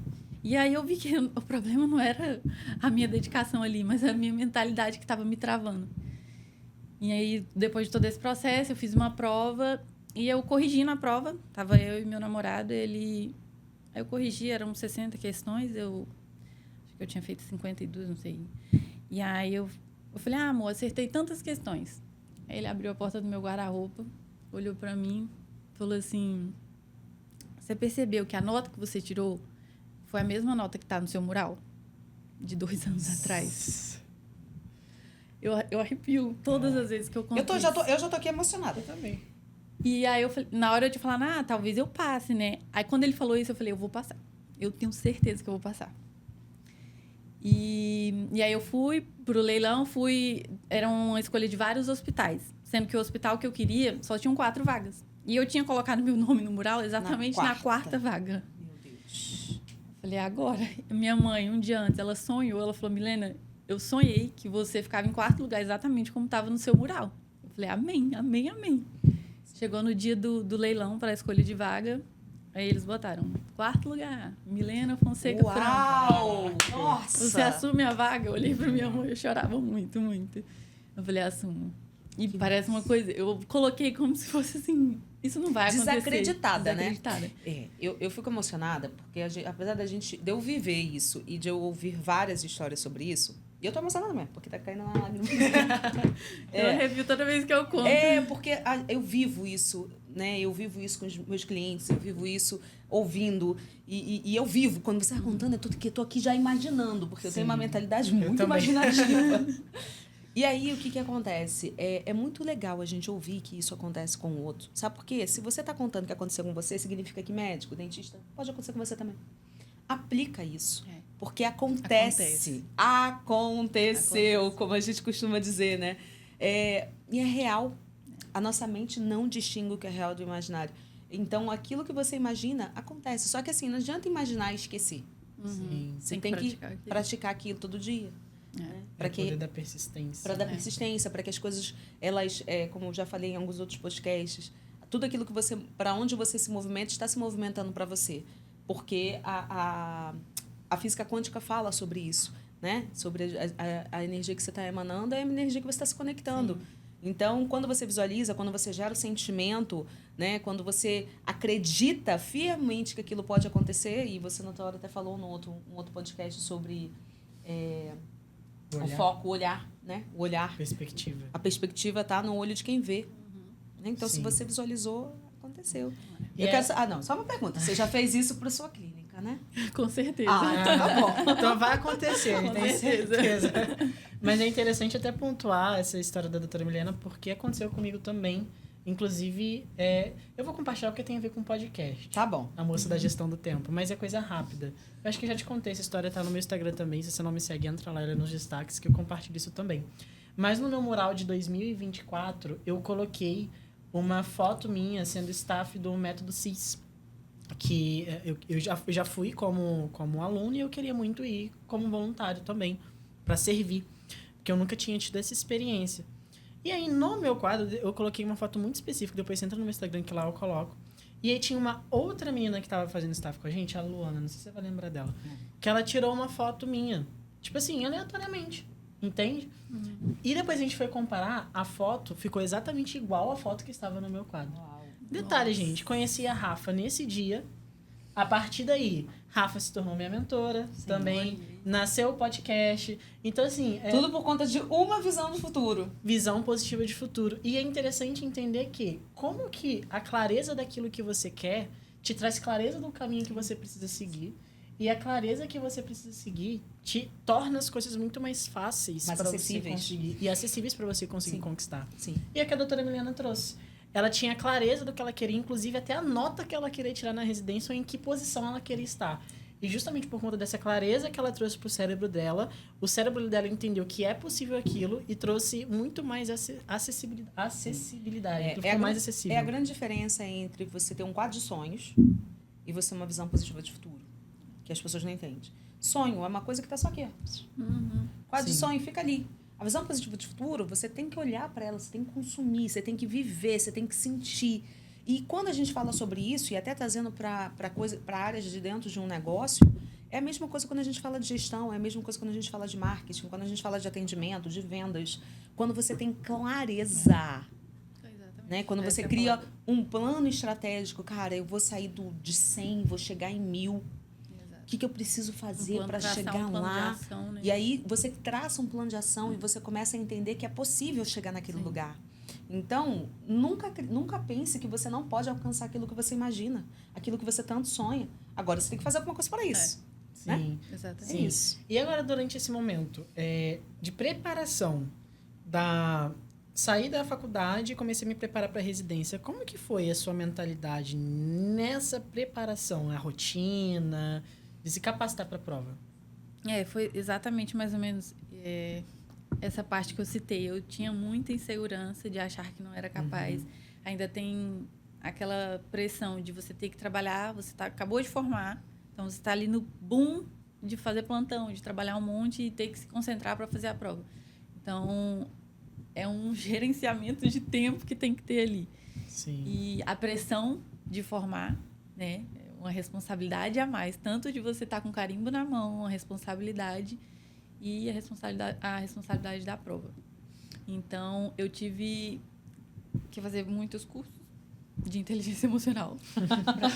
E aí eu vi que o problema não era a minha dedicação ali, mas a minha mentalidade que estava me travando. E aí, depois de todo esse processo, eu fiz uma prova e eu corrigi na prova. Tava eu e meu namorado, Aí eu corrigi, eram 60 questões, acho que eu tinha feito 52, não sei. E aí eu falei, amor, acertei tantas questões. Aí ele abriu a porta do meu guarda-roupa, olhou para mim, falou assim, você percebeu que a nota que você tirou foi a mesma nota que está no seu mural? De 2 anos atrás. Eu arrepio todas as vezes que eu conto Eu já tô aqui emocionada. Eu também. E aí, na hora de falar, talvez eu passe, né? Aí, quando ele falou isso, eu falei, eu vou passar. Eu tenho certeza que eu vou passar. E aí, eu fui pro leilão, era uma escolha de vários hospitais. Sendo que o hospital que eu queria, só tinham 4 vagas. E eu tinha colocado meu nome no mural exatamente na quarta vaga. Meu Deus. Falei, agora. Minha mãe, um dia antes, ela sonhou, ela falou, Milena, eu sonhei que você ficava em 4º lugar, exatamente como estava no seu mural. Eu falei, amém, amém, amém. Chegou no dia do leilão para a escolha de vaga, aí eles botaram 4º lugar, Milena Fonseca Franco. Uau! Nossa! Você assume a vaga? Eu olhei para minha mãe, eu chorava muito, muito. Eu falei, assumo. E parece uma coisa, eu coloquei como se fosse assim, isso não vai acontecer. Desacreditada, né? Desacreditada. Eu fico emocionada, porque apesar de eu viver isso e de eu ouvir várias histórias sobre isso, e eu tô emocionada mesmo, porque tá caindo uma lágrima. Eu arrepio toda vez que eu conto. Porque eu vivo isso, né? Eu vivo isso com os meus clientes, eu vivo isso ouvindo. E eu vivo, quando você está contando, eu tô aqui já imaginando, porque eu tenho uma mentalidade muito imaginativa. E aí, o que acontece? É muito legal a gente ouvir que isso acontece com o outro. Sabe por quê? Se você está contando que aconteceu com você, significa que médico, dentista, pode acontecer com você também. Aplica isso. Porque aconteceu, como a gente costuma dizer, né? E é real. A nossa mente não distingue o que é real do imaginário. Então, aquilo que você imagina, acontece. Só que assim, não adianta imaginar e esquecer. Sim. Você tem que praticar aquilo todo dia. Para poder dar persistência. Para dar persistência, para que as coisas, elas, como eu já falei em alguns outros podcasts, tudo aquilo que você, para onde você se movimenta, está se movimentando para você. Porque a física quântica fala sobre isso, né? Sobre a energia que você está emanando, é a energia que você está se conectando. Sim. Então, quando você visualiza, quando você gera o sentimento, né? Quando você acredita firmemente que aquilo pode acontecer, e você na outra hora até falou um outro podcast sobre o foco, o olhar, né? O olhar. Perspectiva. A perspectiva está no olho de quem vê. Né? Então, se você visualizou, aconteceu. Só uma pergunta. Você já fez isso para sua clínica, né? Com certeza. Tá bom. Então vai acontecer, tem certeza. Mas é interessante até pontuar essa história da doutora Milena, porque aconteceu comigo também. Inclusive, eu vou compartilhar porque tem a ver com o podcast. Tá bom. A moça da gestão do tempo. Mas é coisa rápida. Eu acho que eu já te contei, essa história tá no meu Instagram também. Se você não me segue, entra lá, nos destaques, que eu compartilho isso também. Mas no meu mural de 2024, eu coloquei uma foto minha sendo staff do Método CIS. Que eu já fui como aluno e eu queria muito ir como voluntário também, para servir. Porque eu nunca tinha tido essa experiência. E aí, no meu quadro, eu coloquei uma foto muito específica. Depois você entra no meu Instagram, que lá eu coloco. E aí tinha uma outra menina que tava fazendo staff com a gente, a Luana, não sei se você vai lembrar dela. Que ela tirou uma foto minha. Tipo assim, aleatoriamente. Entende? E depois a gente foi comparar, a foto ficou exatamente igual à foto que estava no meu quadro. Uau. Detalhe, nossa, gente, conheci a Rafa nesse dia. A partir daí, Rafa se tornou minha mentora. Sim, também nasceu o podcast. Então, assim... tudo por conta de uma visão do futuro. Visão positiva de futuro. E é interessante entender que como que a clareza daquilo que você quer te traz clareza do caminho que você precisa seguir. E a clareza que você precisa seguir te torna as coisas muito mais fáceis para você conseguir. E acessíveis para você conseguir conquistar. Sim. E é o que a doutora Milena trouxe. Ela tinha clareza do que ela queria, inclusive até a nota que ela queria tirar na residência ou em que posição ela queria estar. E justamente por conta dessa clareza que ela trouxe para o cérebro dela, o cérebro dela entendeu que é possível aquilo e trouxe muito mais acessibilidade. Ficou mais acessível. É a grande diferença entre você ter um quadro de sonhos e você ter uma visão positiva de futuro, que as pessoas não entendem. Sonho é uma coisa que está só aqui. Quadro de sonho fica ali. A visão positiva de futuro, você tem que olhar para ela, você tem que consumir, você tem que viver, você tem que sentir. E quando a gente fala sobre isso, e até trazendo para áreas de dentro de um negócio, é a mesma coisa quando a gente fala de gestão, é a mesma coisa quando a gente fala de marketing, quando a gente fala de atendimento, de vendas. Quando você tem clareza, né? Quando você cria um plano estratégico, cara, eu vou sair de 100, vou chegar em 1000. O que eu preciso fazer para chegar lá? Ação, né? E aí você traça um plano de ação e você começa a entender que é possível chegar naquele lugar. Então, nunca pense que você não pode alcançar aquilo que você imagina, aquilo que você tanto sonha. Agora, você tem que fazer alguma coisa para isso. Sim, né? Exatamente. Sim. Isso. E agora, durante esse momento de preparação Saí da faculdade e comecei a me preparar para a residência. Como que foi a sua mentalidade nessa preparação? A rotina, de se capacitar para a prova? Foi exatamente mais ou menos essa parte que eu citei. Eu tinha muita insegurança de achar que não era capaz. Ainda tem aquela pressão de você ter que trabalhar, acabou de formar, então você está ali no boom de fazer plantão, de trabalhar um monte e ter que se concentrar para fazer a prova. Então, é um gerenciamento de tempo que tem que ter ali. Sim. E a pressão de formar, né? Uma responsabilidade a mais, tanto de você estar com carimbo na mão, uma responsabilidade e a responsabilidade da prova. Então, eu tive que fazer muitos cursos de inteligência emocional para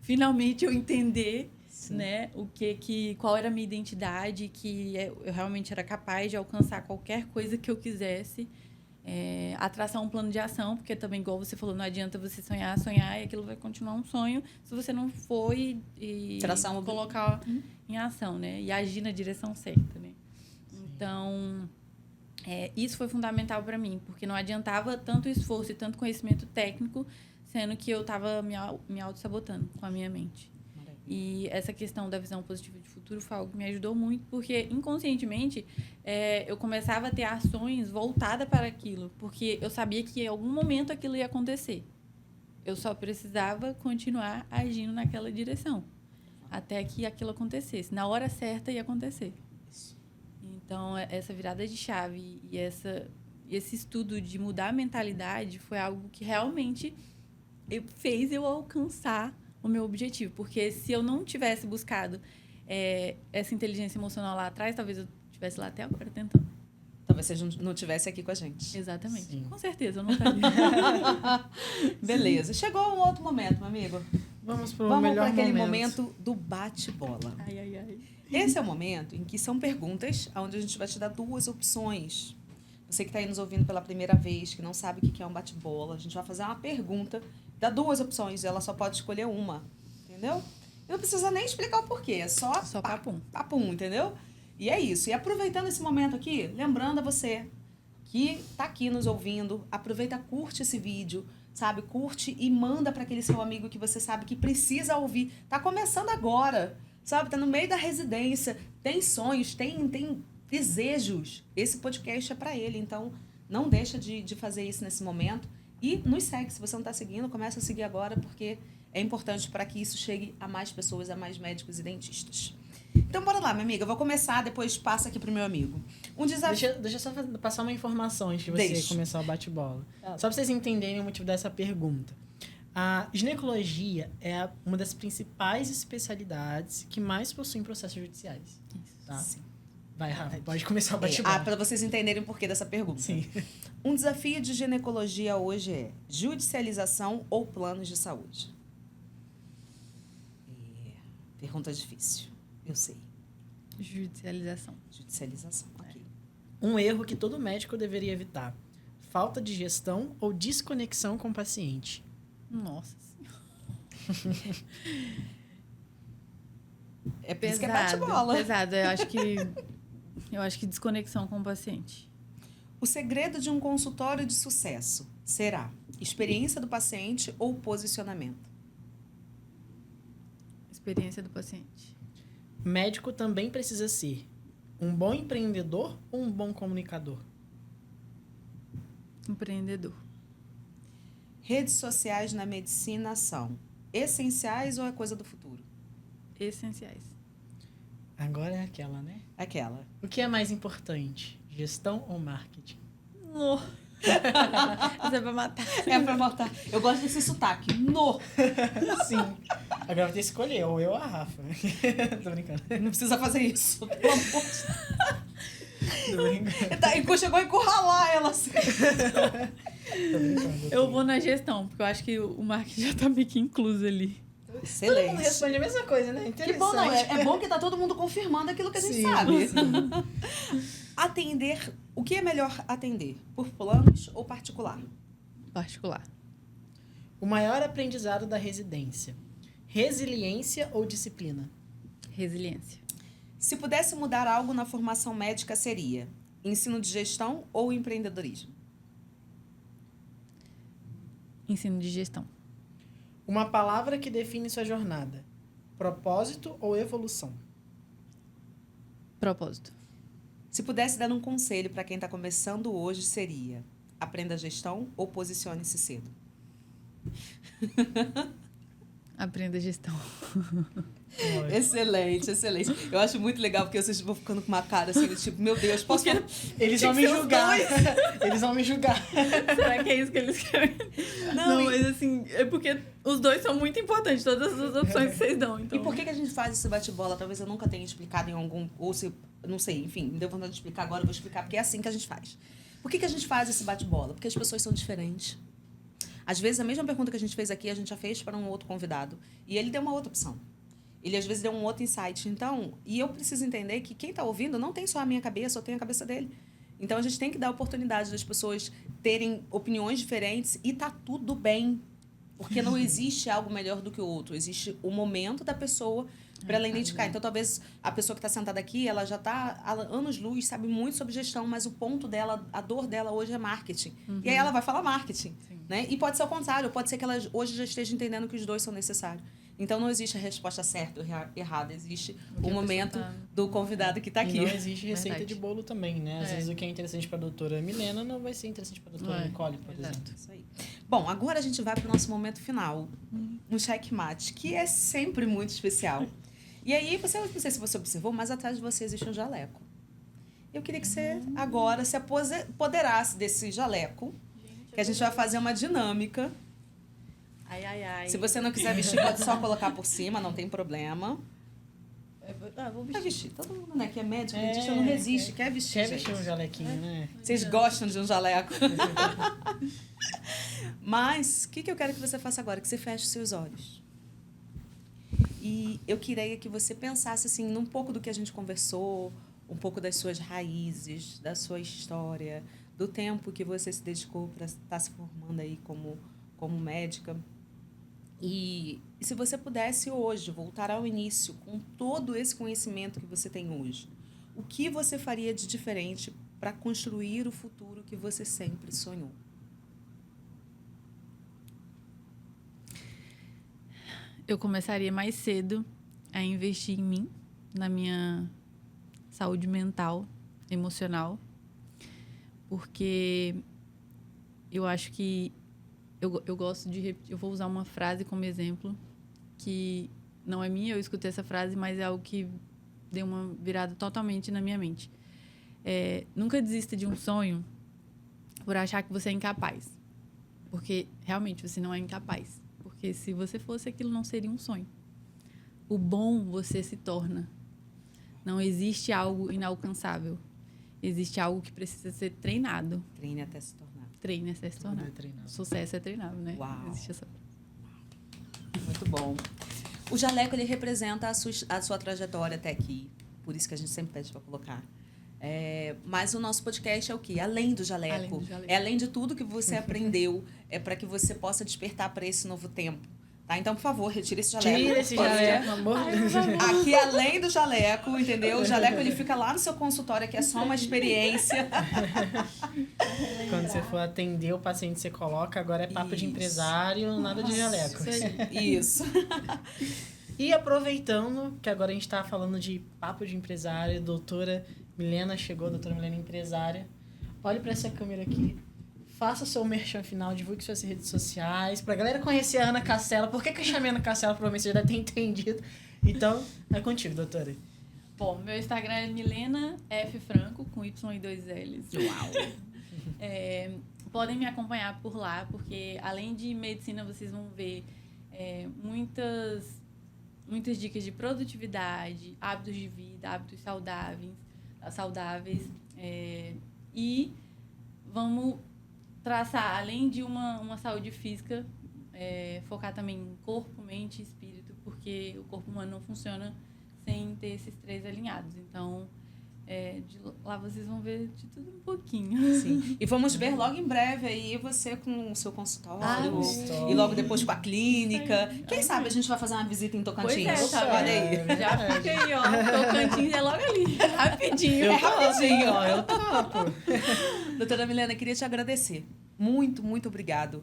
finalmente eu entender, né, qual era a minha identidade, que eu realmente era capaz de alcançar qualquer coisa que eu quisesse. Traçar um plano de ação, porque também, igual você falou, não adianta você sonhar e aquilo vai continuar um sonho se você não for e colocar em ação, né? E agir na direção certa, né? Sim. Então, isso foi fundamental para mim, porque não adiantava tanto esforço e tanto conhecimento técnico, sendo que eu estava me auto-sabotando com a minha mente. E essa questão da visão positiva de futuro foi algo que me ajudou muito, porque inconscientemente eu começava a ter ações voltadas para aquilo, porque eu sabia que em algum momento aquilo ia acontecer. Eu só precisava continuar agindo naquela direção, até que aquilo acontecesse. Na hora certa ia acontecer. Então, essa virada de chave e esse estudo de mudar a mentalidade foi algo que realmente fez eu alcançar o meu objetivo, porque se eu não tivesse buscado essa inteligência emocional lá atrás, talvez eu estivesse lá até agora tentando. Talvez você não estivesse aqui com a gente. Exatamente. Sim. Com certeza, eu não estaria. Beleza. Chegou um outro momento, meu amigo. Vamos para aquele momento do bate-bola. Ai. Esse é o momento em que são perguntas onde a gente vai te dar 2 opções. Você que está aí nos ouvindo pela primeira vez, que não sabe o que é um bate-bola, a gente vai fazer uma pergunta, dá 2 opções, ela só pode escolher uma, entendeu? E não precisa nem explicar o porquê, é só papum. Papum, entendeu? E é isso. E aproveitando esse momento aqui, lembrando a você que está aqui nos ouvindo, aproveita, curte esse vídeo, sabe? Curte e manda para aquele seu amigo que você sabe que precisa ouvir. Tá começando agora, sabe? Tá no meio da residência, tem sonhos, tem desejos. Esse podcast é para ele, então não deixa de fazer isso nesse momento. E nos segue, se você não está seguindo, começa a seguir agora, porque é importante para que isso chegue a mais pessoas, a mais médicos e dentistas. Então, bora lá, minha amiga. Eu vou começar, depois passa aqui pro meu amigo. Um desafio... Deixa eu só passar uma informação antes de você começar o bate-bola. Só para vocês entenderem o motivo dessa pergunta. A ginecologia é uma das principais especialidades que mais possuem processos judiciais. Isso. Tá? Sim. Vai, Rafa, pode começar o bate-bola. Para vocês entenderem o porquê dessa pergunta. Sim. Um desafio de ginecologia hoje é judicialização ou planos de saúde? Pergunta difícil, eu sei. Judicialização, ok. Um erro que todo médico deveria evitar. Falta de gestão ou desconexão com o paciente. Nossa Senhora. É por isso que é bate-bola. Pesado, eu acho que desconexão com o paciente. O segredo de um consultório de sucesso será experiência do paciente ou posicionamento? Experiência do paciente. Médico também precisa ser um bom empreendedor ou um bom comunicador? Empreendedor. Redes sociais na medicina são essenciais ou é coisa do futuro? Essenciais. Agora é aquela, né? Aquela. O que é mais importante? Gestão ou marketing? No. Isso é pra matar. É pra matar. Eu gosto desse sotaque. No. Sim. Agora vai ter que escolher, ou eu ou a Rafa. Tô brincando. Não precisa fazer isso, pelo amor de Deus. Tô brincando. E chegou a encurralar ela assim. Tô brincando. Eu vou na gestão, porque eu acho que o marketing já tá meio que incluso ali. Excelente. Todo mundo responde a mesma coisa, né? Que bom, não. É bom que tá todo mundo confirmando aquilo que a gente sabe. Atender. O que é melhor atender? Por planos ou particular? Particular. O maior aprendizado da residência. Resiliência ou disciplina? Resiliência. Se pudesse mudar algo na formação médica, seria ensino de gestão ou empreendedorismo? Ensino de gestão. Uma palavra que define sua jornada. Propósito ou evolução? Propósito. Se pudesse dar um conselho para quem está começando hoje, seria: aprenda gestão ou posicione-se cedo? Aprenda gestão. Excelente, excelente. Eu acho muito legal, porque vocês vão ficando com uma cara assim, tipo, meu Deus, posso falar? Eles vão me julgar. Eles vão me julgar. Será que é isso que eles querem? Não, mas assim, é porque os dois são muito importantes, todas as opções que vocês dão. Então. E por que a gente faz esse bate-bola? Talvez eu nunca tenha explicado em algum, ou se, não sei, enfim, me deu vontade de explicar agora, eu vou explicar, porque é assim que a gente faz. Por que a gente faz esse bate-bola? Porque as pessoas são diferentes. Às vezes, a mesma pergunta que a gente fez aqui, a gente já fez para um outro convidado. E ele deu uma outra opção. Ele, às vezes, deu um outro insight. Então, e eu preciso entender que quem está ouvindo não tem só a minha cabeça, ou tem a cabeça dele. Então, a gente tem que dar a oportunidade das pessoas terem opiniões diferentes e tá tudo bem. Porque não existe algo melhor do que o outro. Existe o momento da pessoa para ela identificar. Então, talvez a pessoa que está sentada aqui, ela já está há anos-luz, sabe muito sobre gestão, mas o ponto dela, a dor dela hoje é marketing. E aí ela vai falar marketing. Né? E pode ser o contrário, pode ser que ela hoje já esteja entendendo que os dois são necessários. Então, não existe a resposta certa ou errada. Existe o momento do convidado que está aqui. E não existe receita Verdade. de bolo também, né? Às vezes o que é interessante para a doutora Milena não vai ser interessante para a doutora Nicole, por exemplo. Isso aí. Bom, agora a gente vai para o nosso momento final. Um checkmate, que é sempre muito especial. E aí, não sei se você observou, mas atrás de você existe um jaleco. Eu queria que você agora se apoderasse desse jaleco, que a gente vai fazer uma dinâmica. Ai, ai, ai. Se você não quiser vestir, pode só colocar por cima, não tem problema. Vou Vai vestir. vestir. Todo mundo, né, que é médico, dentista, não resiste, quer vestir. Quer gente. vestir um jalequinho, né? Vocês gostam de um jaleco. Mas, o que eu quero que você faça agora? Que você feche os seus olhos. E eu queria que você pensasse, assim, num pouco do que a gente conversou, um pouco das suas raízes, da sua história, do tempo que você se dedicou para estar se formando aí como médica. E se você pudesse hoje voltar ao início com todo esse conhecimento que você tem hoje, o que você faria de diferente para construir o futuro que você sempre sonhou? Eu começaria mais cedo a investir em mim, na minha saúde mental, emocional, porque eu acho que eu gosto de repetir. Eu vou usar uma frase como exemplo, que não é minha, eu escutei essa frase, mas é algo que deu uma virada totalmente na minha mente. Nunca desista de um sonho por achar que você é incapaz. Porque, realmente, você não é incapaz. Porque se você fosse, aquilo não seria um sonho. O bom você se torna. Não existe algo inalcançável. Existe algo que precisa ser treinado. Treine até se tornar. Treine até se tornar. Sucesso é treinável, né? Uau. Existe essa... Muito bom. O jaleco, ele representa a sua trajetória até aqui. Por isso que a gente sempre pede para colocar. Mas o nosso podcast é o quê? Além do jaleco. Além do jaleco. É além de tudo que você aprendeu. É para que você possa despertar para esse novo tempo. Tá? Então, por favor, retire esse jaleco. Tira esse jaleco, pelo amor de Deus. Aqui, além do jaleco, entendeu? O jaleco, ele fica lá no seu consultório, que é só uma experiência. Quando você for atender o paciente, você coloca. Agora é papo de empresário, nada de jaleco. Isso. E aproveitando que agora a gente está falando de papo de empresário, doutora Milena chegou, doutora Milena empresária. Olhe para essa câmera aqui. Faça o seu merchan final, divulgue suas redes sociais, pra galera conhecer a Ana Castela. Por que eu chamei a Ana Castela? Provavelmente você já deve ter entendido. Então, é contigo, doutora. Bom, meu Instagram é Milena F. Franco, com Y e 2 L's. Uau! Podem me acompanhar por lá, porque além de medicina, vocês vão ver muitas dicas de produtividade, hábitos de vida, hábitos saudáveis. E vamos traçar, além de uma saúde física, focar também em corpo, mente e espírito, porque o corpo humano não funciona sem ter esses 3 alinhados. Então, Lá vocês vão ver de tudo um pouquinho. Sim. E vamos ver logo em breve aí você com o seu consultório. Gostou. E logo depois com a clínica. Quem sabe a gente vai fazer uma visita em Tocantins? Pois é, tá Olha aí. Já fica aí, ó. Tocantins é logo ali. Rapidinho. Eu rapidinho. ó, eu topo. Doutora Milena, queria te agradecer. Muito, muito obrigado.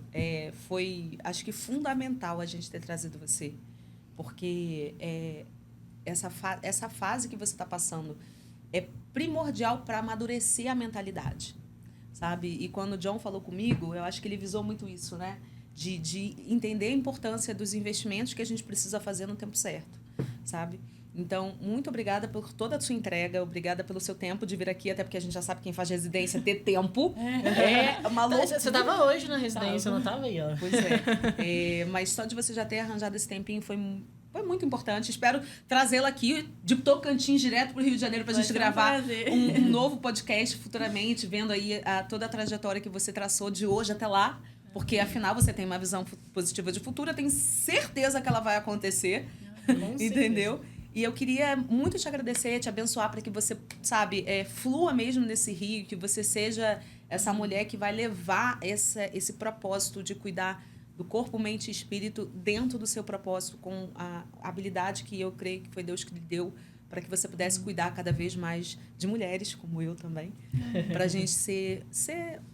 Foi, acho que, fundamental a gente ter trazido você. Porque essa fase que você está passando é primordial para amadurecer a mentalidade, sabe? E quando o John falou comigo, eu acho que ele visou muito isso, né? De entender a importância dos investimentos que a gente precisa fazer no tempo certo, sabe? Então, muito obrigada por toda a sua entrega, obrigada pelo seu tempo de vir aqui, até porque a gente já sabe quem faz residência ter tempo. É uma loucura. Você tava hoje na residência, não tava aí, ó. Pois é. Mas só de você já ter arranjado esse tempinho foi muito importante. Espero trazê-la aqui de Tocantins direto para o Rio de Janeiro para a gente gravar um novo podcast futuramente, vendo aí toda a trajetória que você traçou de hoje até lá. Porque, afinal, você tem uma visão positiva de futuro. Eu tenho certeza que ela vai acontecer. Entendeu? E eu queria muito te agradecer, te abençoar para que você, sabe, flua mesmo nesse rio, que você seja essa mulher que vai levar esse propósito de cuidar do corpo, mente e espírito dentro do seu propósito, com a habilidade que eu creio que foi Deus que lhe deu, para que você pudesse cuidar cada vez mais de mulheres, como eu também, para a gente ser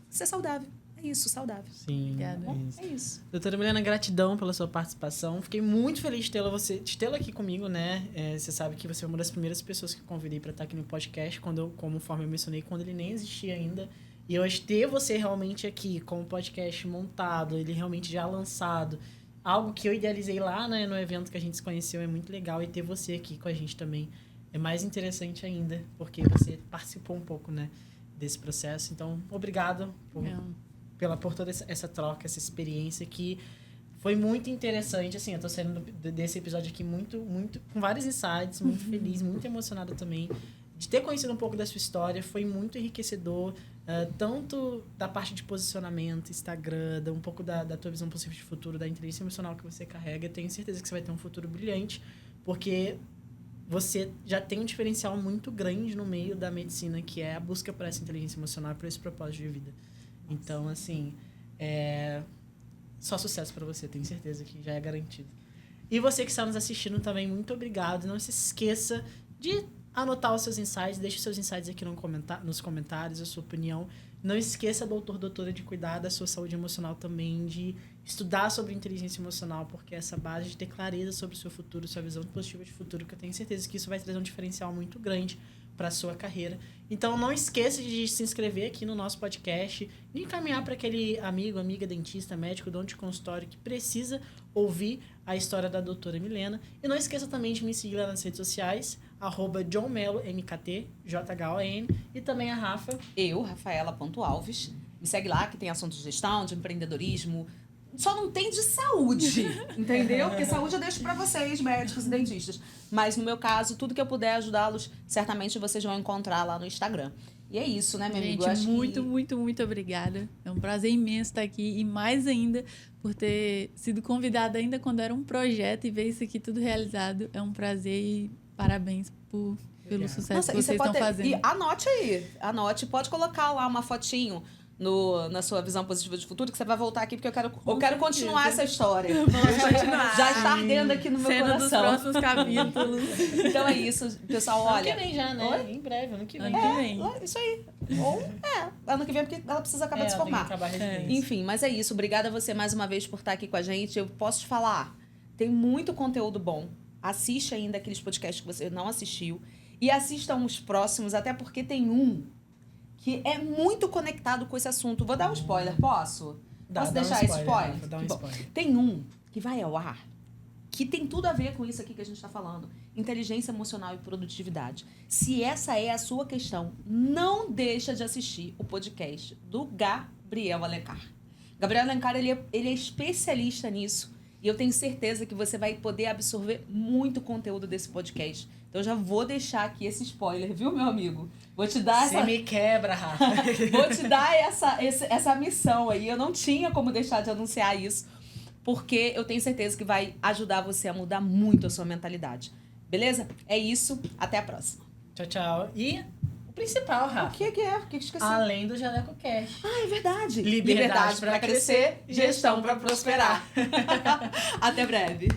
saudável. É isso, saudável. Sim. Obrigada. É isso. Doutora Milena, gratidão pela sua participação. Fiquei muito feliz de tê-la aqui comigo, né? Você sabe que você é uma das primeiras pessoas que eu convidei para estar aqui no podcast, conforme eu mencionei, quando ele nem existia ainda. E hoje ter você realmente aqui com o podcast montado, ele realmente já lançado, algo que eu idealizei lá, né, no evento que a gente se conheceu, é muito legal. E ter você aqui com a gente também é mais interessante ainda, porque você participou um pouco, né, desse processo. Então, obrigado por toda essa troca, essa experiência que foi muito interessante. Assim, eu tô saindo desse episódio aqui muito, muito, com vários insights, muito feliz, muito emocionado também de ter conhecido um pouco da sua história. Foi muito enriquecedor, tanto da parte de posicionamento, Instagram, um pouco da tua visão possível de futuro, da inteligência emocional que você carrega. Tenho certeza que você vai ter um futuro brilhante, porque você já tem um diferencial muito grande no meio da medicina, que é a busca por essa inteligência emocional e por esse propósito de vida. Então, assim, só sucesso para você, tenho certeza que já é garantido. E você que está nos assistindo também, muito obrigado. Não se esqueça de anotar os seus insights, deixe os seus insights aqui nos comentários, a sua opinião. Não esqueça, doutora, de cuidar da sua saúde emocional também, de estudar sobre inteligência emocional, porque essa base de ter clareza sobre o seu futuro, sua visão positiva de futuro, que eu tenho certeza que isso vai trazer um diferencial muito grande para a sua carreira. Então, não esqueça de se inscrever aqui no nosso podcast e encaminhar para aquele amigo, amiga, dentista, médico, dono de consultório que precisa ouvir a história da doutora Milena. E não esqueça também de me seguir lá nas redes sociais, @JohnMelo_MKT, JHON, e também a Rafa. Eu, Rafaela.Alves. Me segue lá, que tem assuntos de gestão, de empreendedorismo. Só não tem de saúde, entendeu? Porque saúde eu deixo pra vocês, médicos e dentistas. Mas, no meu caso, tudo que eu puder ajudá-los, certamente vocês vão encontrar lá no Instagram. E é isso, né, meu amigo? Gente, Eu acho muito obrigada. É um prazer imenso estar aqui. E mais ainda, por ter sido convidada ainda quando era um projeto e ver isso aqui tudo realizado. É um prazer e parabéns pelo sucesso que vocês estão fazendo. E anote aí. Pode colocar lá uma fotinho na sua visão positiva de futuro, que você vai voltar aqui, porque eu quero continuar essa história. Vamos continuar. Já está ardendo aqui no meu coração. Dos próximos capítulos. Então é isso, pessoal. Olha, ano que vem já, né? Oi? Em breve, ano que vem. Ano que vem. Isso aí. Ou, ano que vem, porque ela precisa acabar de se formar. Enfim, mas é isso. Obrigada a você mais uma vez por estar aqui com a gente. Eu posso te falar, tem muito conteúdo bom. Assiste ainda aqueles podcasts que você não assistiu. E assistam os próximos, até porque tem um que é muito conectado com esse assunto. Vou dar um spoiler, posso? Posso deixar esse spoiler? Vou dar um spoiler. Tem um que vai ao ar, que tem tudo a ver com isso aqui que a gente está falando. Inteligência emocional e produtividade. Se essa é a sua questão, não deixa de assistir o podcast do Gabriel Alencar. Gabriel Alencar, ele é especialista nisso. E eu tenho certeza que você vai poder absorver muito conteúdo desse podcast. Então, eu já vou deixar aqui esse spoiler, viu, meu amigo? Vou te dar Você me quebra, Rafa. Vou te dar essa missão aí. Eu não tinha como deixar de anunciar isso, porque eu tenho certeza que vai ajudar você a mudar muito a sua mentalidade. Beleza? É isso. Até a próxima. Tchau, tchau. E principal, O Rafa. que é? O que esqueci? Além do Jaleco Cash. Ah, é verdade. Liberdade pra crescer, gestão pra prosperar. Até breve.